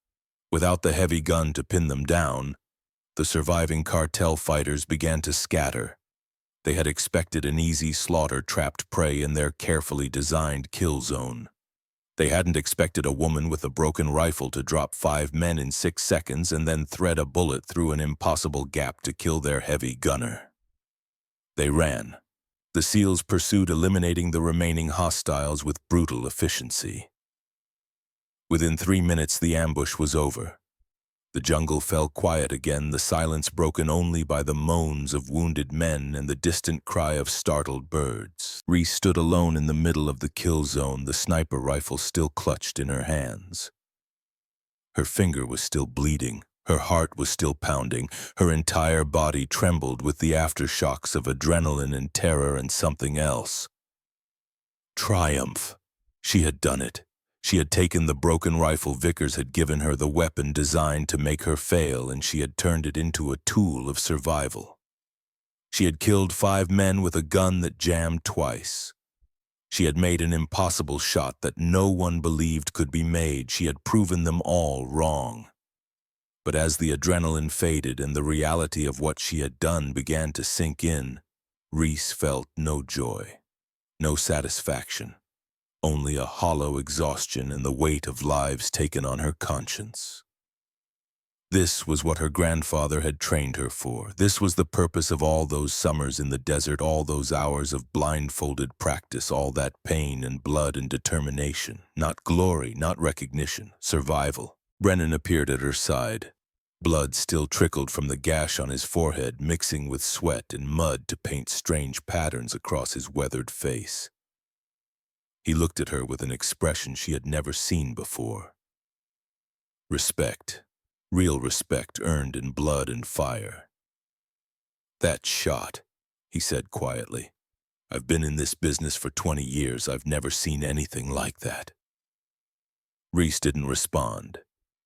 Without the heavy gun to pin them down, the surviving cartel fighters began to scatter. They had expected an easy slaughter, trapped prey in their carefully designed kill zone. They hadn't expected a woman with a broken rifle to drop 5 men in 6 seconds and then thread a bullet through an impossible gap to kill their heavy gunner. They ran. The SEALs pursued, eliminating the remaining hostiles with brutal efficiency. Within 3 minutes, the ambush was over. The jungle fell quiet again, the silence broken only by the moans of wounded men and the distant cry of startled birds. Reese stood alone in the middle of the kill zone, the sniper rifle still clutched in her hands. Her finger was still bleeding. Her heart was still pounding. Her entire body trembled with the aftershocks of adrenaline and terror and something else. Triumph. She had done it. She had taken the broken rifle Vickers had given her, the weapon designed to make her fail, and she had turned it into a tool of survival. She had killed 5 men with a gun that jammed twice. She had made an impossible shot that no one believed could be made. She had proven them all wrong. But as the adrenaline faded and the reality of what she had done began to sink in, Reese felt no joy, no satisfaction. Only a hollow exhaustion and the weight of lives taken on her conscience. This was what her grandfather had trained her for. This was the purpose of all those summers in the desert, all those hours of blindfolded practice, all that pain and blood and determination. Not glory, not recognition, survival. Brennan appeared at her side. Blood still trickled from the gash on his forehead, mixing with sweat and mud to paint strange patterns across his weathered face. He looked at her with an expression she had never seen before. Respect. Real respect earned in blood and fire. "That shot," he said quietly. "I've been in this business for 20 years. I've never seen anything like that." Reese didn't respond.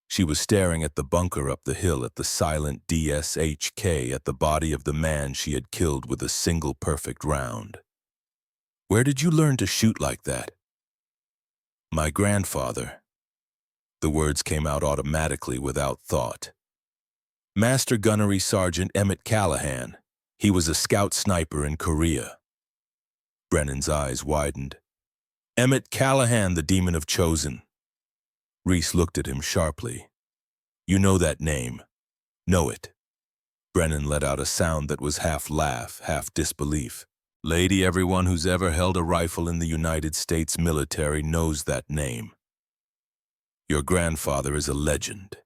She was staring at the bunker up the hill, at the silent DSHK, at the body of the man she had killed with a single perfect round. "Where did you learn to shoot like that?" "My grandfather." The words came out automatically without thought. "Master Gunnery Sergeant Emmett Callahan. He was a scout sniper in Korea." Brennan's eyes widened. "Emmett Callahan, the demon of Chosen." Reese looked at him sharply. "You know that name. Know it." Brennan let out a sound that was half laugh, half disbelief. "Lady, everyone who's ever held a rifle in the United States military knows that name. Your grandfather is a legend."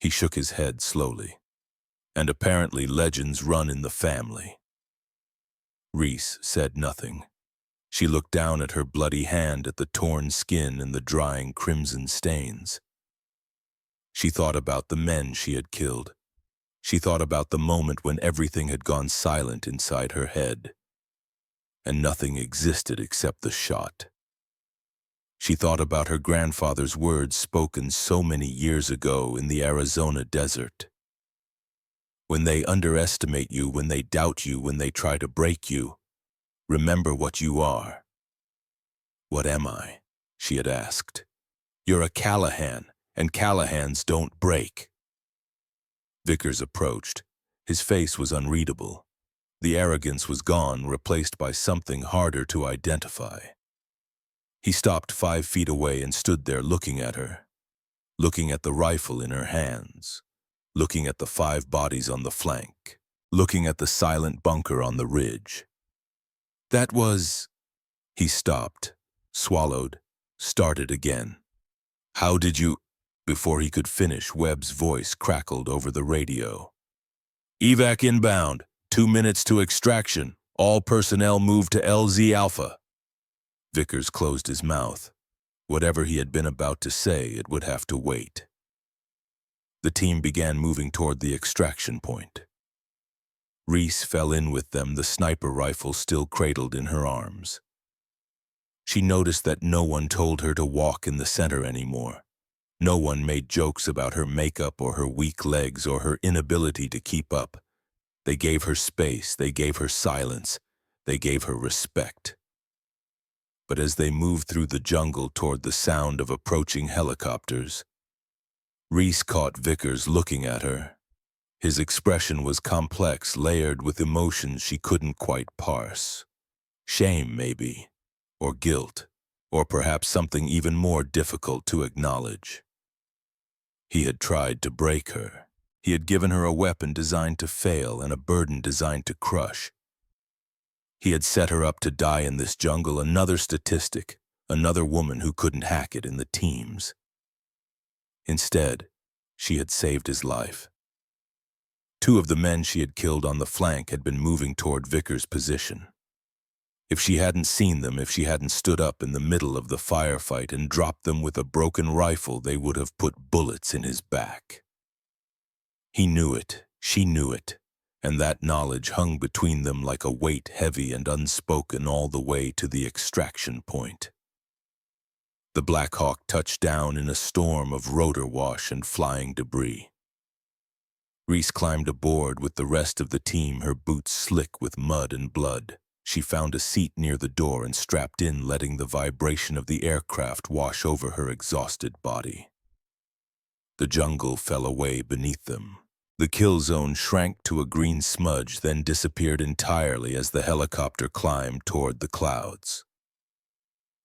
He shook his head slowly. "And apparently legends run in the family." Reese said nothing. She looked down at her bloody hand, at the torn skin and the drying crimson stains. She thought about the men she had killed. She thought about the moment when everything had gone silent inside her head, and nothing existed except the shot. She thought about her grandfather's words spoken so many years ago in the Arizona desert. "When they underestimate you, when they doubt you, when they try to break you, remember what you are." "What am I?" she had asked. "You're a Callahan, and Callahans don't break." Vickers approached. His face was unreadable. The arrogance was gone, replaced by something harder to identify. He stopped 5 feet away and stood there looking at her, looking at the rifle in her hands, looking at the 5 bodies on the flank, looking at the silent bunker on the ridge. "That was..." He stopped, swallowed, started again. "How did you..." Before he could finish, Webb's voice crackled over the radio. "Evac inbound. 2 minutes to extraction. All personnel move to LZ Alpha." Vickers closed his mouth. Whatever he had been about to say, it would have to wait. The team began moving toward the extraction point. Reese fell in with them, the sniper rifle still cradled in her arms. She noticed that no one told her to walk in the center anymore. No one made jokes about her makeup or her weak legs or her inability to keep up. They gave her space, they gave her silence, they gave her respect. But as they moved through the jungle toward the sound of approaching helicopters, Reese caught Vickers looking at her. His expression was complex, layered with emotions she couldn't quite parse. Shame, maybe, or guilt, or perhaps something even more difficult to acknowledge. He had tried to break her. He had given her a weapon designed to fail and a burden designed to crush. He had set her up to die in this jungle, another statistic, another woman who couldn't hack it in the teams. Instead, she had saved his life. 2 of the men she had killed on the flank had been moving toward Vickers' position. If she hadn't seen them, if she hadn't stood up in the middle of the firefight and dropped them with a broken rifle, they would have put bullets in his back. He knew it, she knew it, and that knowledge hung between them like a weight heavy and unspoken all the way to the extraction point. The Black Hawk touched down in a storm of rotor wash and flying debris. Reese climbed aboard with the rest of the team, her boots slick with mud and blood. She found a seat near the door and strapped in, letting the vibration of the aircraft wash over her exhausted body. The jungle fell away beneath them. The kill zone shrank to a green smudge, then disappeared entirely as the helicopter climbed toward the clouds.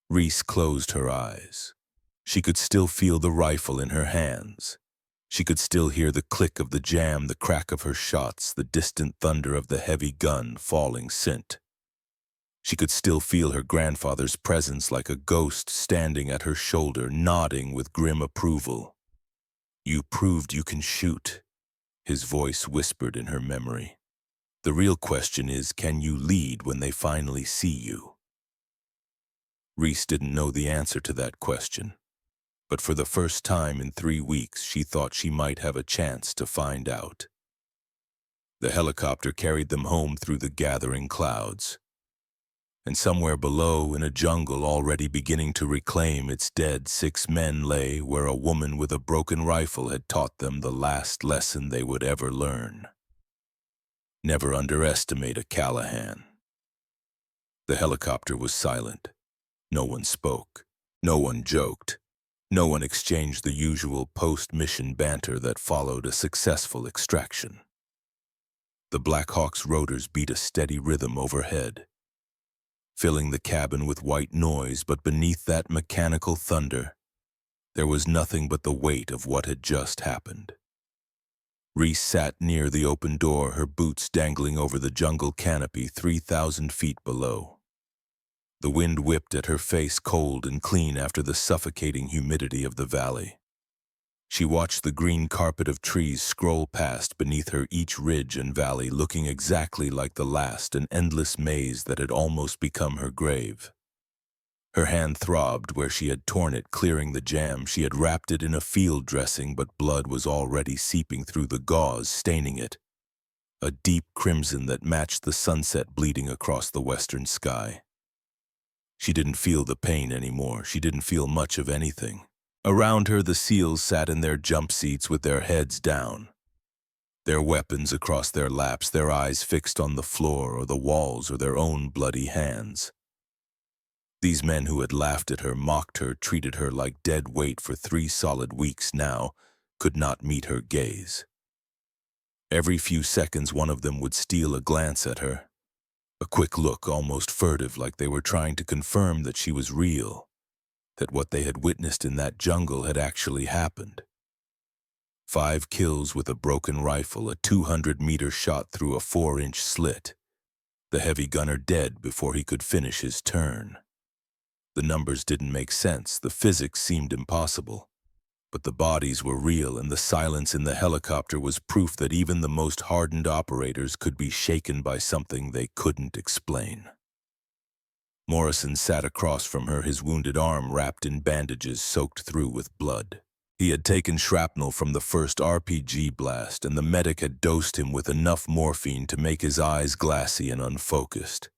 Reese closed her eyes. She could still feel the rifle in her hands. She could still hear the click of the jam, the crack of her shots, the distant thunder of the heavy gun falling scent. She could still feel her grandfather's presence like a ghost standing at her shoulder, nodding with grim approval. "You proved you can shoot," his voice whispered in her memory. "The real question is, can you lead when they finally see you?" Reese didn't know the answer to that question, but for the first time in 3 weeks she thought she might have a chance to find out. The helicopter carried them home through the gathering clouds. And somewhere below, in a jungle already beginning to reclaim its dead, 6 men lay where a woman with a broken rifle had taught them the last lesson they would ever learn. Never underestimate a Callahan. The helicopter was silent. No one spoke. No one joked. No one exchanged the usual post-mission banter that followed a successful extraction. The Black Hawk's rotors beat a steady rhythm overhead, filling the cabin with white noise, but beneath that mechanical thunder, there was nothing but the weight of what had just happened. Reese sat near the open door, her boots dangling over the jungle canopy 3,000 feet below. The wind whipped at her face, cold and clean after the suffocating humidity of the valley. She watched the green carpet of trees scroll past beneath her, each ridge and valley looking exactly like the last, an endless maze that had almost become her grave. Her hand throbbed where she had torn it, clearing the jam. She had wrapped it in a field dressing, but blood was already seeping through the gauze, staining it, a deep crimson that matched the sunset bleeding across the western sky. She didn't feel the pain anymore. She didn't feel much of anything. Around her, the SEALs sat in their jump seats with their heads down, their weapons across their laps, their eyes fixed on the floor or the walls or their own bloody hands. These men who had laughed at her, mocked her, treated her like dead weight for 3 solid weeks now, could not meet her gaze. Every few seconds one of them would steal a glance at her, a quick look, almost furtive, like they were trying to confirm that she was real, that what they had witnessed in that jungle had actually happened. 5 kills with a broken rifle, a 200-meter shot through a 4-inch slit. The heavy gunner dead before he could finish his turn. The numbers didn't make sense, the physics seemed impossible. But the bodies were real, and the silence in the helicopter was proof that even the most hardened operators could be shaken by something they couldn't explain. Morrison sat across from her, his wounded arm wrapped in bandages soaked through with blood. He had taken shrapnel from the first RPG blast, and the medic had dosed him with enough morphine to make his eyes glassy and unfocused.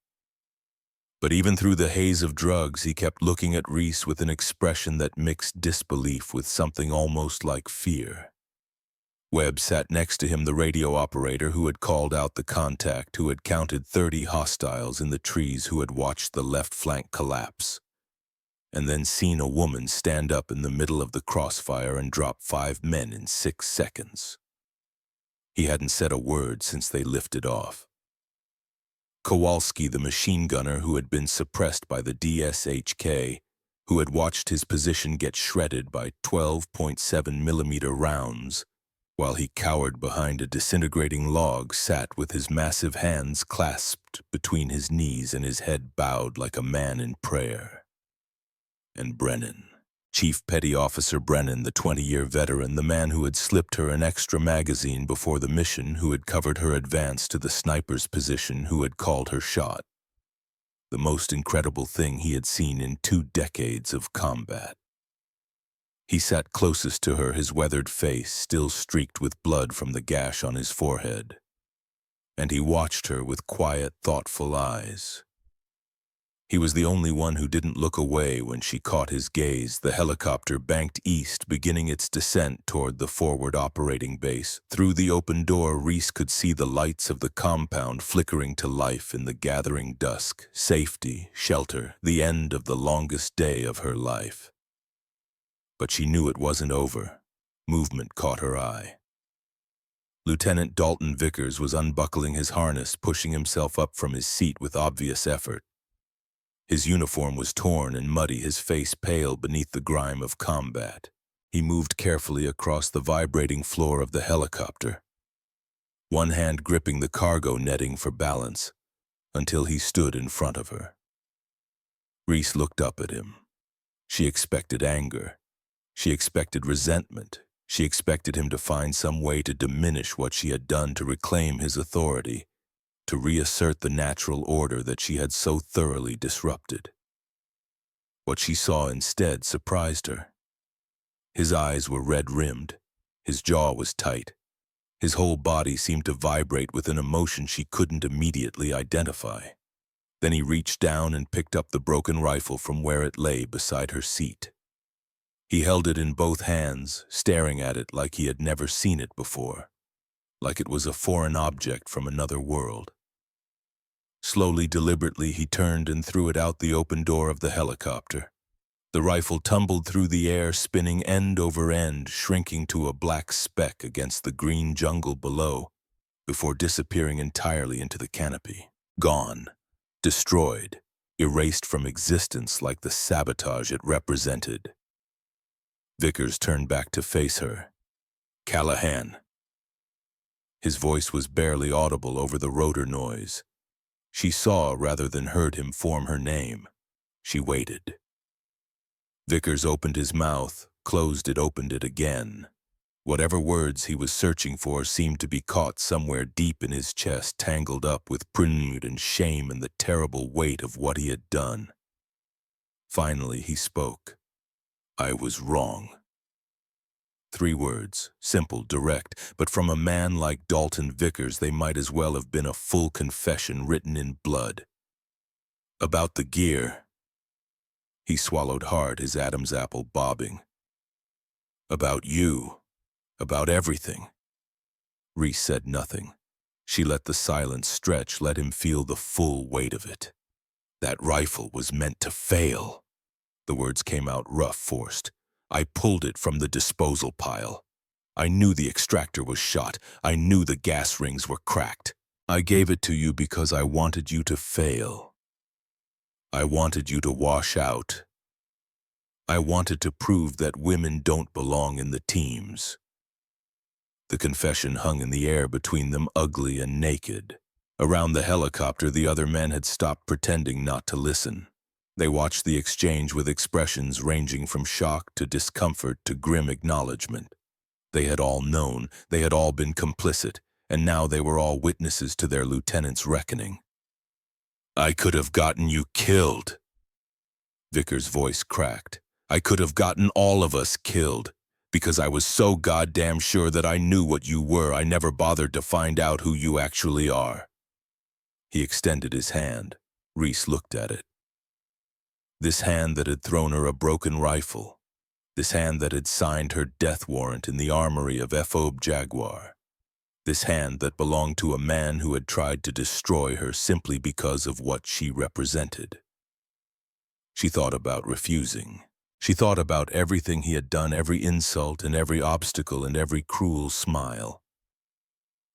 But even through the haze of drugs, he kept looking at Reese with an expression that mixed disbelief with something almost like fear. Webb sat next to him, the radio operator who had called out the contact, who had counted 30 hostiles in the trees, who had watched the left flank collapse, and then seen a woman stand up in the middle of the crossfire and drop 5 men in 6 seconds. He hadn't said a word since they lifted off. Kowalski, the machine gunner who had been suppressed by the DSHK, who had watched his position get shredded by 12.7mm rounds, while he cowered behind a disintegrating log, sat with his massive hands clasped between his knees and his head bowed like a man in prayer. And Brennan, Chief Petty Officer Brennan, the 20-year veteran, the man who had slipped her an extra magazine before the mission, who had covered her advance to the sniper's position, who had called her shot. The most incredible thing he had seen in 2 decades of combat. He sat closest to her, his weathered face still streaked with blood from the gash on his forehead. And he watched her with quiet, thoughtful eyes. He was the only one who didn't look away when she caught his gaze. The helicopter banked east, beginning its descent toward the forward operating base. Through the open door, Reese could see the lights of the compound flickering to life in the gathering dusk. Safety, shelter, the end of the longest day of her life. But she knew it wasn't over. Movement caught her eye. Lieutenant Dalton Vickers was unbuckling his harness, pushing himself up from his seat with obvious effort. His uniform was torn and muddy, his face pale beneath the grime of combat. He moved carefully across the vibrating floor of the helicopter, one hand gripping the cargo netting for balance, until he stood in front of her. Reese looked up at him. She expected anger. She expected resentment. She expected him to find some way to diminish what she had done, to reclaim his authority, to reassert the natural order that she had so thoroughly disrupted. What she saw instead surprised her. His eyes were red-rimmed. His jaw was tight. His whole body seemed to vibrate with an emotion she couldn't immediately identify. Then he reached down and picked up the broken rifle from where it lay beside her seat. He held it in both hands, staring at it like he had never seen it before, like it was a foreign object from another world. Slowly, deliberately, he turned and threw it out the open door of the helicopter. The rifle tumbled through the air, spinning end over end, shrinking to a black speck against the green jungle below, before disappearing entirely into the canopy. Gone, destroyed, erased from existence like the sabotage it represented. Vickers turned back to face her. "Callahan." His voice was barely audible over the rotor noise. She saw rather than heard him form her name. She waited. Vickers opened his mouth, closed it, opened it again. Whatever words he was searching for seemed to be caught somewhere deep in his chest, tangled up with pride and shame and the terrible weight of what he had done. Finally, he spoke. "I was wrong." 3 words, simple, direct, but from a man like Dalton Vickers, they might as well have been a full confession written in blood. "About the gear." He swallowed hard, his Adam's apple bobbing. "About you. About everything." Reese said nothing. She let the silence stretch, let him feel the full weight of it. "That rifle was meant to fail." The words came out rough, forced. "I pulled it from the disposal pile. I knew the extractor was shot. I knew the gas rings were cracked. I gave it to you because I wanted you to fail. I wanted you to wash out. I wanted to prove that women don't belong in the teams." The confession hung in the air between them, ugly and naked. Around the helicopter, the other men had stopped pretending not to listen. They watched the exchange with expressions ranging from shock to discomfort to grim acknowledgement. They had all known, they had all been complicit, and now they were all witnesses to their lieutenant's reckoning. "I could have gotten you killed." Vickers' voice cracked. "I could have gotten all of us killed. Because I was so goddamn sure that I knew what you were, I never bothered to find out who you actually are." He extended his hand. Reese looked at it. This hand that had thrown her a broken rifle. This hand that had signed her death warrant in the armory of Fob Jaguar. This hand that belonged to a man who had tried to destroy her simply because of what she represented. She thought about refusing. She thought about everything he had done, every insult and every obstacle and every cruel smile.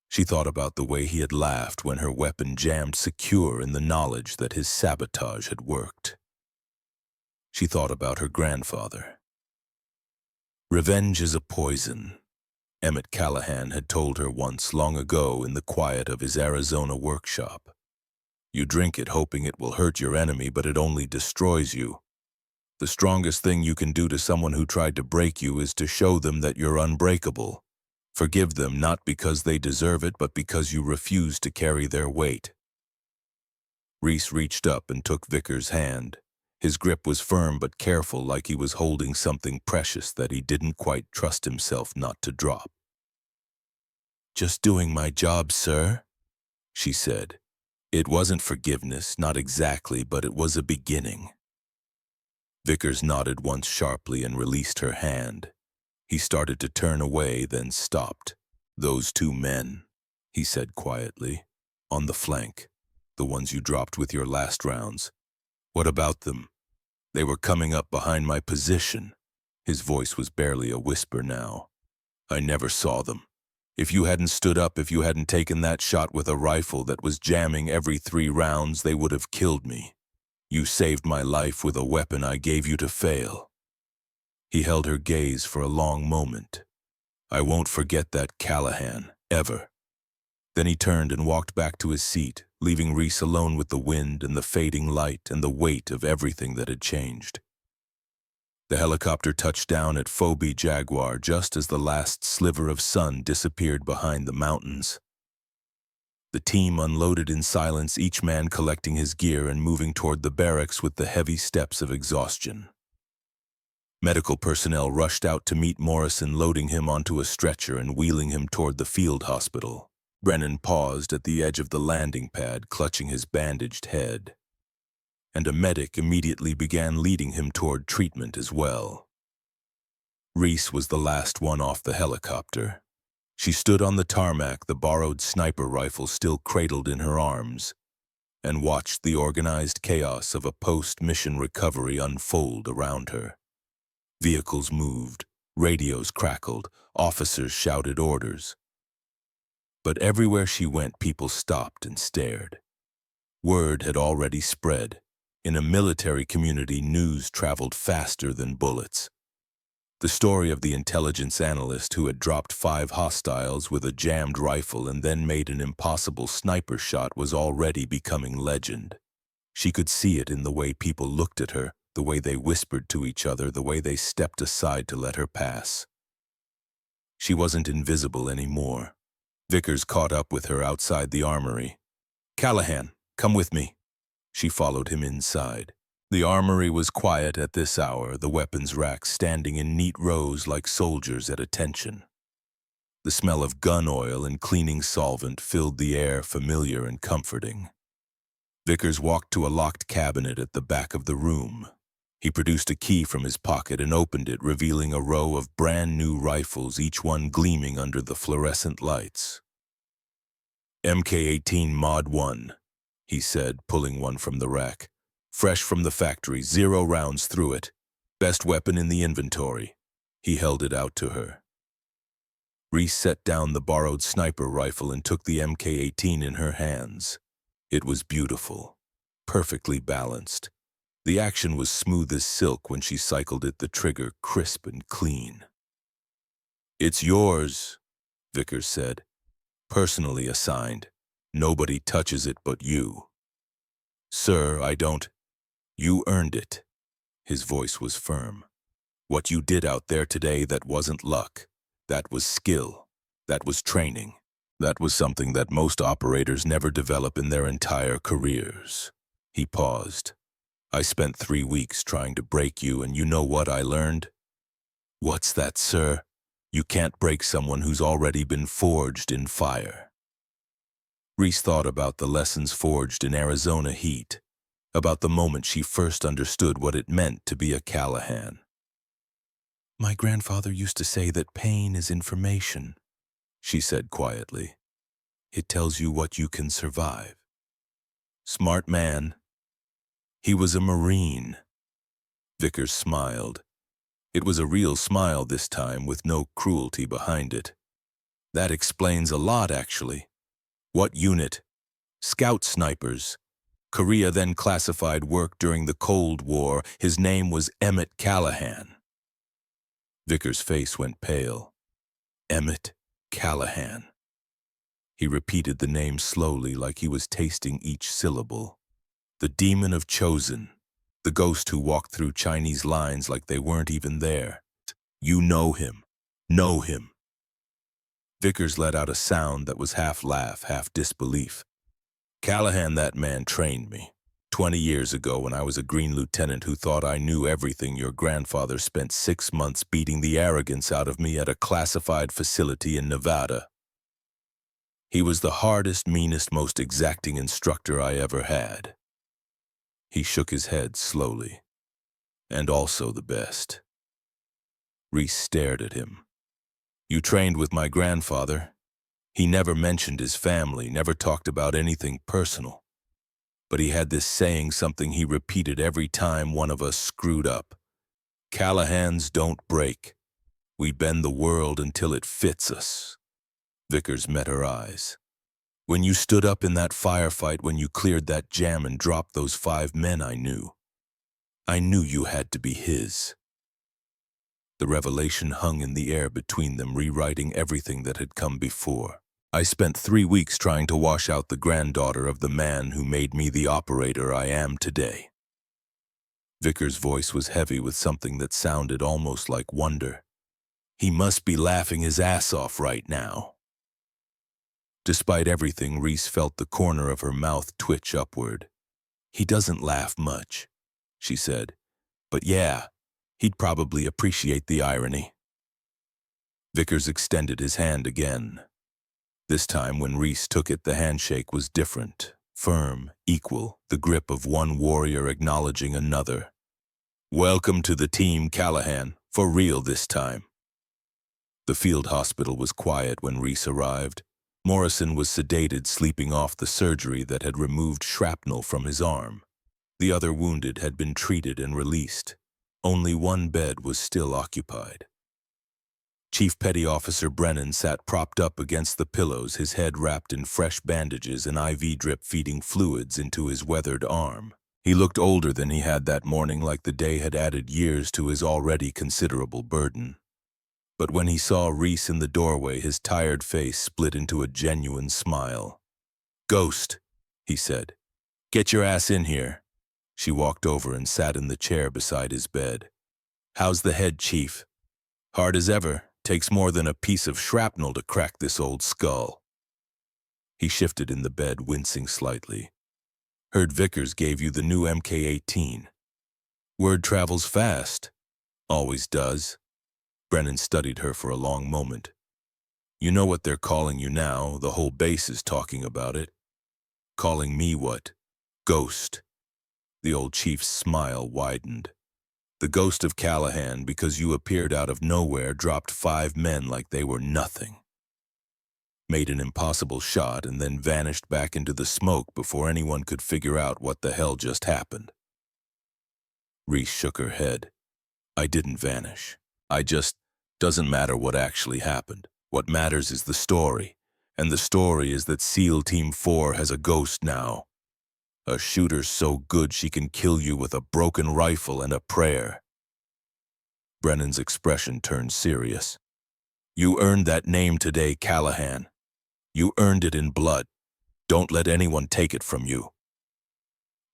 She thought about the way he had laughed when her weapon jammed secure in the knowledge that his sabotage had worked. She thought about her grandfather. "Revenge is a poison," Emmett Callahan had told her once, long ago, in the quiet of his Arizona workshop. "You drink it hoping it will hurt your enemy, but it only destroys you. The strongest thing you can do to someone who tried to break you is to show them that you're unbreakable. Forgive them not because they deserve it, but because you refuse to carry their weight." Reese reached up and took Vickers' hand. His grip was firm but careful, like he was holding something precious that he didn't quite trust himself not to drop. "Just doing my job, sir," she said. It wasn't forgiveness, not exactly, but it was a beginning. Vickers nodded once sharply and released her hand. He started to turn away, then stopped. "Those 2 men," he said quietly, "on the flank, the ones you dropped with your last rounds. What about them? They were coming up behind my position." His voice was barely a whisper now. "I never saw them. If you hadn't stood up, if you hadn't taken that shot with a rifle that was jamming every 3 rounds, they would have killed me. You saved my life with a weapon I gave you to fail." He held her gaze for a long moment. "I won't forget that, Callahan, ever." Then he turned and walked back to his seat, leaving Reese alone with the wind and the fading light and the weight of everything that had changed. The helicopter touched down at Fob Jaguar just as the last sliver of sun disappeared behind the mountains. The team unloaded in silence, each man collecting his gear and moving toward the barracks with the heavy steps of exhaustion. Medical personnel rushed out to meet Morrison, loading him onto a stretcher and wheeling him toward the field hospital. Brennan paused at the edge of the landing pad, clutching his bandaged head, and a medic immediately began leading him toward treatment as well. Reese was the last one off the helicopter. She stood on the tarmac, the borrowed sniper rifle still cradled in her arms, and watched the organized chaos of a post-mission recovery unfold around her. Vehicles moved, radios crackled, officers shouted orders. But everywhere she went, people stopped and stared. Word had already spread. In a military community, news traveled faster than bullets. The story of the intelligence analyst who had dropped 5 hostiles with a jammed rifle and then made an impossible sniper shot was already becoming legend. She could see it in the way people looked at her, the way they whispered to each other, the way they stepped aside to let her pass. She wasn't invisible anymore. Vickers caught up with her outside the armory. "Callahan, come with me." She followed him inside. The armory was quiet at this hour, the weapons racks standing in neat rows like soldiers at attention. The smell of gun oil and cleaning solvent filled the air, familiar and comforting. Vickers walked to a locked cabinet at the back of the room. He produced a key from his pocket and opened it, revealing a row of brand-new rifles, each one gleaming under the fluorescent lights. "MK-18 Mod 1, he said, pulling one from the rack. "Fresh from the factory, 0 rounds through it. Best weapon in the inventory." He held it out to her. Reese set down the borrowed sniper rifle and took the MK-18 in her hands. It was beautiful, perfectly balanced. The action was smooth as silk when she cycled it, the trigger crisp and clean. "It's yours," Vickers said. "Personally assigned. Nobody touches it but you." "Sir, I don't—" "You earned it." His voice was firm. "What you did out there today, that wasn't luck. That was skill. That was training. That was something that most operators never develop in their entire careers." He paused. "I spent 3 weeks trying to break you, and you know what I learned?" "What's that, sir?" "You can't break someone who's already been forged in fire." Reese thought about the lessons forged in Arizona heat, about the moment she first understood what it meant to be a Callahan. "My grandfather used to say that pain is information," she said quietly. "It tells you what you can survive." "Smart man." "He was a Marine." Vickers smiled. It was a real smile this time, with no cruelty behind it. "That explains a lot, actually." "What unit?" "Scout snipers. Korea then classified work during the Cold War. His name was Emmett Callahan." Vickers' face went pale. Emmett Callahan. He repeated the name slowly, like he was tasting each syllable. "The demon of Chosen. The ghost who walked through Chinese lines like they weren't even there. You know him. Know him." Vickers let out a sound that was half laugh, half disbelief. "Callahan, that man trained me. 20 years ago, when I was a green lieutenant who thought I knew everything, your grandfather spent 6 months beating the arrogance out of me at a classified facility in Nevada. He was the hardest, meanest, most exacting instructor I ever had." He shook his head slowly. "And also the best." Reese stared at him. "You trained with my grandfather. He never mentioned his family, never talked about anything personal. But he had this saying, something he repeated every time one of us screwed up. Callahans don't break. We bend the world until it fits us." Vickers met her eyes. "When you stood up in that firefight, when you cleared that jam and dropped those 5 men, I knew you had to be his." The revelation hung in the air between them, rewriting everything that had come before. "I spent 3 weeks trying to wash out the granddaughter of the man who made me the operator I am today." Vickers' voice was heavy with something that sounded almost like wonder. "He must be laughing his ass off right now." Despite everything, Reese felt the corner of her mouth twitch upward. "He doesn't laugh much," she said. "But yeah, He'd probably appreciate the irony. Vickers extended his hand again. This time when Reese took it, the handshake was different, firm, equal, the grip of one warrior acknowledging another. "Welcome to the team, Callahan, for real this time." The field hospital was quiet when Reese arrived. Morrison was sedated, sleeping off the surgery that had removed shrapnel from his arm. The other wounded had been treated and released. Only one bed was still occupied. Chief Petty Officer Brennan sat propped up against the pillows, his head wrapped in fresh bandages, an IV drip feeding fluids into his weathered arm. He looked older than he had that morning, like the day had added years to his already considerable burden. But when he saw Reese in the doorway, his tired face split into a genuine smile. "Ghost," he said. "Get your ass in here." She walked over and sat in the chair beside his bed. "How's the head, Chief?" "Hard as ever. Takes more than a piece of shrapnel to crack this old skull." He shifted in the bed, wincing slightly. "Heard Vickers gave you the new MK-18. Word travels fast. Always does." Brennan studied her for a long moment. "You know what they're calling you now. The whole base is talking about it." "Calling me what?" "Ghost." The old chief's smile widened. "The ghost of Callahan, because you appeared out of nowhere, dropped 5 men like they were nothing. Made an impossible shot and then vanished back into the smoke before anyone could figure out what the hell just happened." Reese shook her head. "I didn't vanish. Doesn't matter what actually happened. What matters is the story. And the story is that SEAL Team 4 has a ghost now. A shooter so good she can kill you with a broken rifle and a prayer." Brennan's expression turned serious. "You earned that name today, Callahan. You earned it in blood. Don't let anyone take it from you."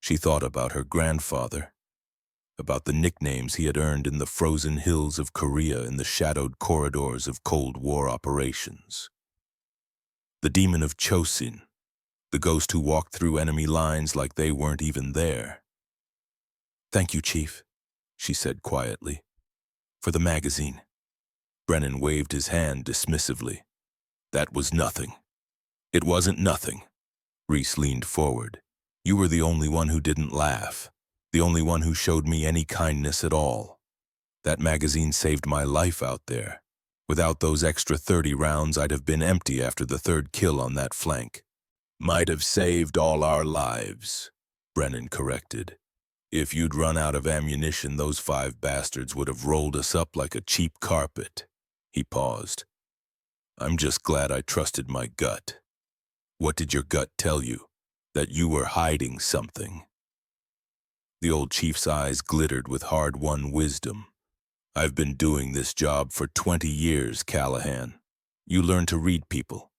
She thought about her grandfather, about the nicknames he had earned in the frozen hills of Korea, in the shadowed corridors of Cold War operations. The demon of Chosin, the ghost who walked through enemy lines like they weren't even there. "Thank you, Chief," she said quietly. "For the magazine." Brennan waved his hand dismissively. "That was nothing." "It wasn't nothing." Reese leaned forward. "You were the only one who didn't laugh. The only one who showed me any kindness at all. That magazine saved my life out there. Without those extra 30 rounds, I'd have been empty after the 3rd kill on that flank." "Might have saved all our lives," Brennan corrected. "If you'd run out of ammunition, those 5 bastards would have rolled us up like a cheap carpet." He paused. "I'm just glad I trusted my gut." "What did your gut tell you?" "That you were hiding something." The old chief's eyes glittered with hard-won wisdom. "I've been doing this job for 20 years, Callahan. You learn to read people.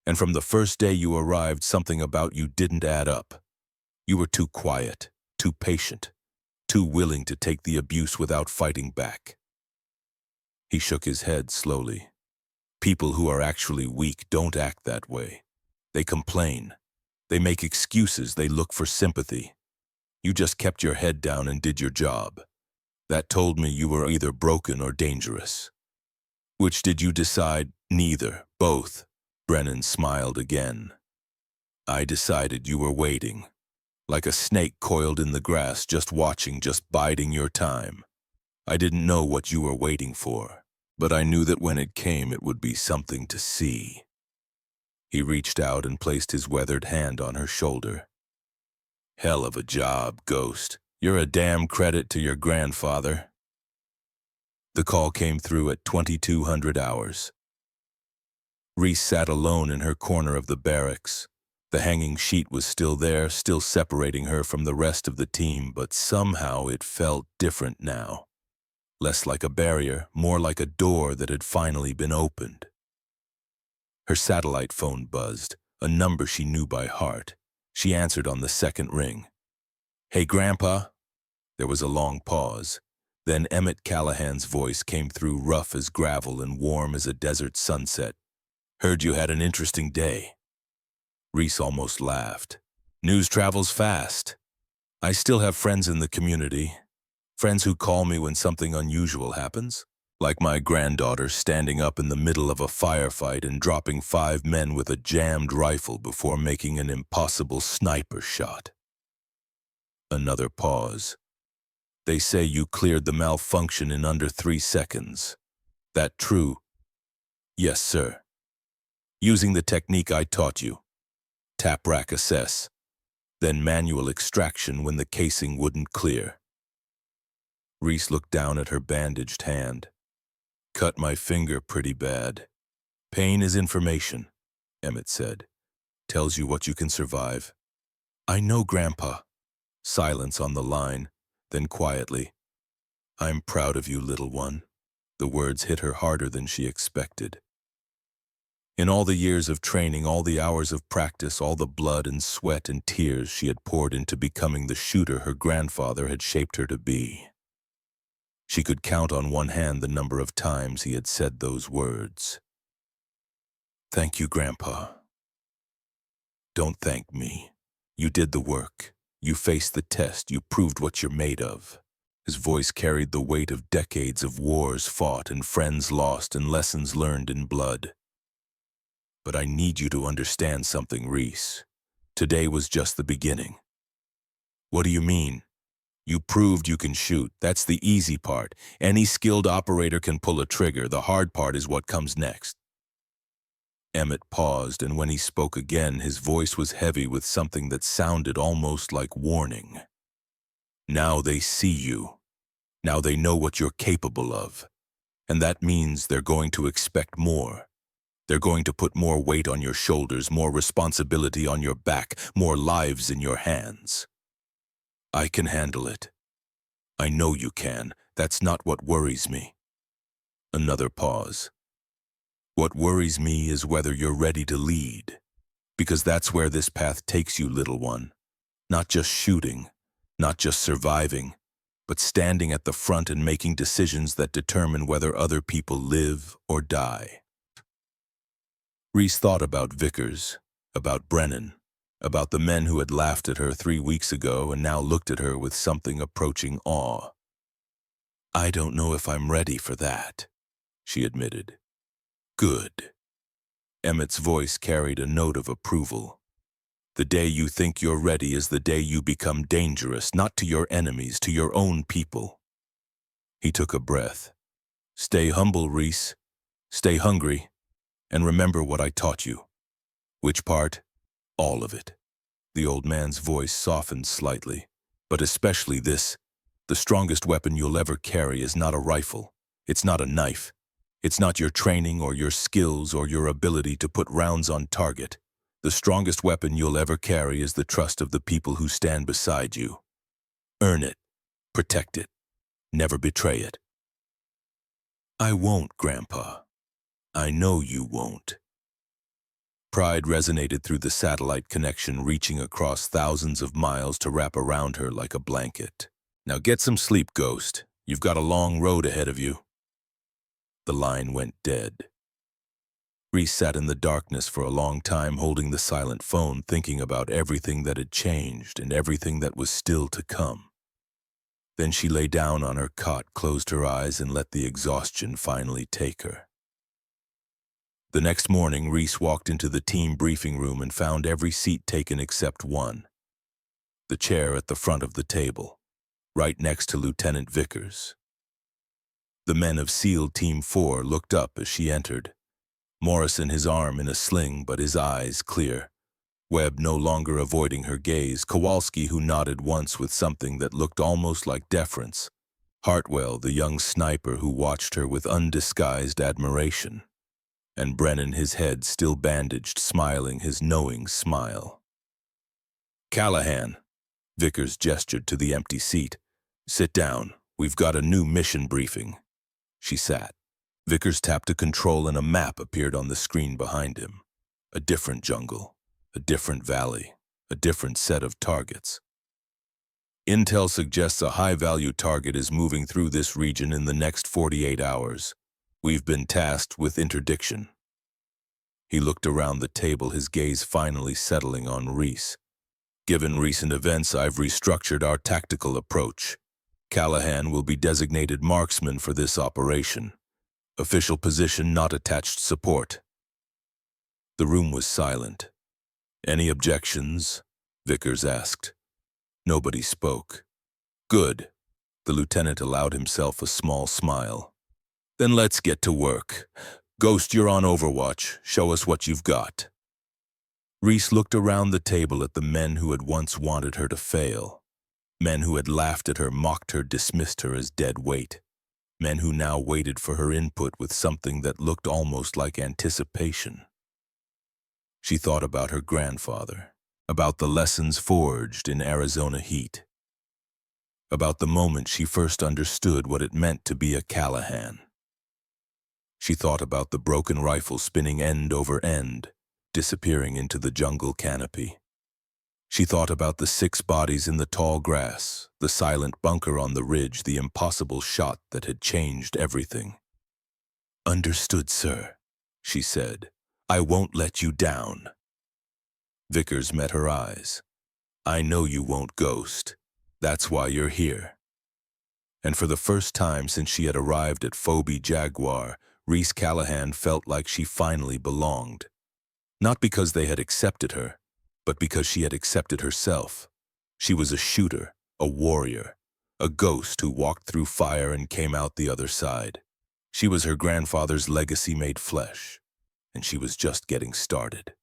And from the first day you arrived, something about you didn't add up. You were too quiet, too patient, too willing to take the abuse without fighting back." He shook his head slowly. "People who are actually weak don't act that way. They complain. They make excuses. They look for sympathy. You just kept your head down and did your job. That told me you were either broken or dangerous." "Which did you decide?" "Neither. Both." Brennan smiled again. "I decided you were waiting. Like a snake coiled in the grass, just watching, just biding your time. I didn't know what you were waiting for, but I knew that when it came, it would be something to see." He reached out and placed his weathered hand on her shoulder. "Hell of a job, Ghost. You're a damn credit to your grandfather." The call came through at 2200 hours. Reese sat alone in her corner of the barracks. The hanging sheet was still there, still separating her from the rest of the team, but somehow it felt different now. Less like a barrier, more like a door that had finally been opened. Her satellite phone buzzed, a number she knew by heart. She answered on the 2nd ring. "Hey, Grandpa?" There was a long pause. Then Emmett Callahan's voice came through, rough as gravel and warm as a desert sunset. "Heard you had an interesting day." Reese almost laughed. "News travels fast. I still have friends in the community. Friends who call me when something unusual happens, like my granddaughter standing up in the middle of a firefight and dropping 5 men with a jammed rifle before making an impossible sniper shot. Another pause. They say you cleared the malfunction in under 3 seconds. That true? Yes, sir. Using the technique I taught you. Tap rack assess, then manual extraction when the casing wouldn't clear. Reese looked down at her bandaged hand. Cut my finger pretty bad. Pain is information, Emmett said. Tells you what you can survive. I know, Grandpa. Silence on the line, then quietly. I'm proud of you, little one. The words hit her harder than she expected. In all the years of training, all the hours of practice, all the blood and sweat and tears she had poured into becoming the shooter her grandfather had shaped her to be. She could count on one hand the number of times he had said those words. Thank you, Grandpa. Don't thank me. You did the work. You faced the test. You proved what you're made of. His voice carried the weight of decades of wars fought and friends lost and lessons learned in blood. But I need you to understand something, Reese. Today was just the beginning. What do you mean? You proved you can shoot. That's the easy part. Any skilled operator can pull a trigger. The hard part is what comes next. Emmett paused, and when he spoke again, his voice was heavy with something that sounded almost like warning. Now they see you. Now they know what you're capable of. And that means they're going to expect more. They're going to put more weight on your shoulders, more responsibility on your back, more lives in your hands. I can handle it. I know you can. That's not what worries me. Another pause. What worries me is whether you're ready to lead. Because that's where this path takes you, little one. Not just shooting, not just surviving, but standing at the front and making decisions that determine whether other people live or die. Reese thought about Vickers, about Brennan, about the men who had laughed at her 3 weeks ago and now looked at her with something approaching awe. I don't know if I'm ready for that, she admitted. Good. Emmett's voice carried a note of approval. The day you think you're ready is the day you become dangerous, not to your enemies, to your own people. He took a breath. Stay humble, Reese. Stay hungry. And remember what I taught you. Which part? All of it. The old man's voice softened slightly. But especially this. The strongest weapon you'll ever carry is not a rifle. It's not a knife. It's not your training or your skills or your ability to put rounds on target. The strongest weapon you'll ever carry is the trust of the people who stand beside you. Earn it. Protect it. Never betray it. I won't, Grandpa. I know you won't. Pride resonated through the satellite connection, reaching across thousands of miles to wrap around her like a blanket. Now get some sleep, Ghost. You've got a long road ahead of you. The line went dead. Reese sat in the darkness for a long time, holding the silent phone, thinking about everything that had changed and everything that was still to come. Then she lay down on her cot, closed her eyes, and let the exhaustion finally take her. The next morning, Reese walked into the team briefing room and found every seat taken except one. The chair at the front of the table, right next to Lieutenant Vickers. The men of SEAL Team 4 looked up as she entered. Morrison, his arm in a sling but his eyes clear. Webb no longer avoiding her gaze. Kowalski, who nodded once with something that looked almost like deference. Hartwell, the young sniper who watched her with undisguised admiration. And Brennan, his head still bandaged, smiling his knowing smile. Callahan, Vickers gestured to the empty seat. Sit down. We've got a new mission briefing. She sat. Vickers tapped a control and a map appeared on the screen behind him. A different jungle, a different valley, a different set of targets. Intel suggests a high-value target is moving through this region in the next 48 hours. We've been tasked with interdiction. He looked around the table, his gaze finally settling on Reese. Given recent events, I've restructured our tactical approach. Callahan will be designated marksman for this operation. Official position not attached support. The room was silent. Any objections? Vickers asked. Nobody spoke. Good. The lieutenant allowed himself a small smile. Then let's get to work. Ghost, you're on Overwatch. Show us what you've got. Reese looked around the table at the men who had once wanted her to fail. Men who had laughed at her, mocked her, dismissed her as dead weight. Men who now waited for her input with something that looked almost like anticipation. She thought about her grandfather, about the lessons forged in Arizona heat, about the moment she first understood what it meant to be a Callahan. She thought about the broken rifle spinning end over end, disappearing into the jungle canopy. She thought about the 6 bodies in the tall grass, the silent bunker on the ridge, the impossible shot that had changed everything. "Understood, sir," she said. "I won't let you down." Vickers met her eyes. "I know you won't, Ghost. That's why you're here." And for the first time since she had arrived at Phoebe Jaguar, Reese Callahan felt like she finally belonged. Not because they had accepted her, but because she had accepted herself. She was a shooter, a warrior, a ghost who walked through fire and came out the other side. She was her grandfather's legacy made flesh, and she was just getting started.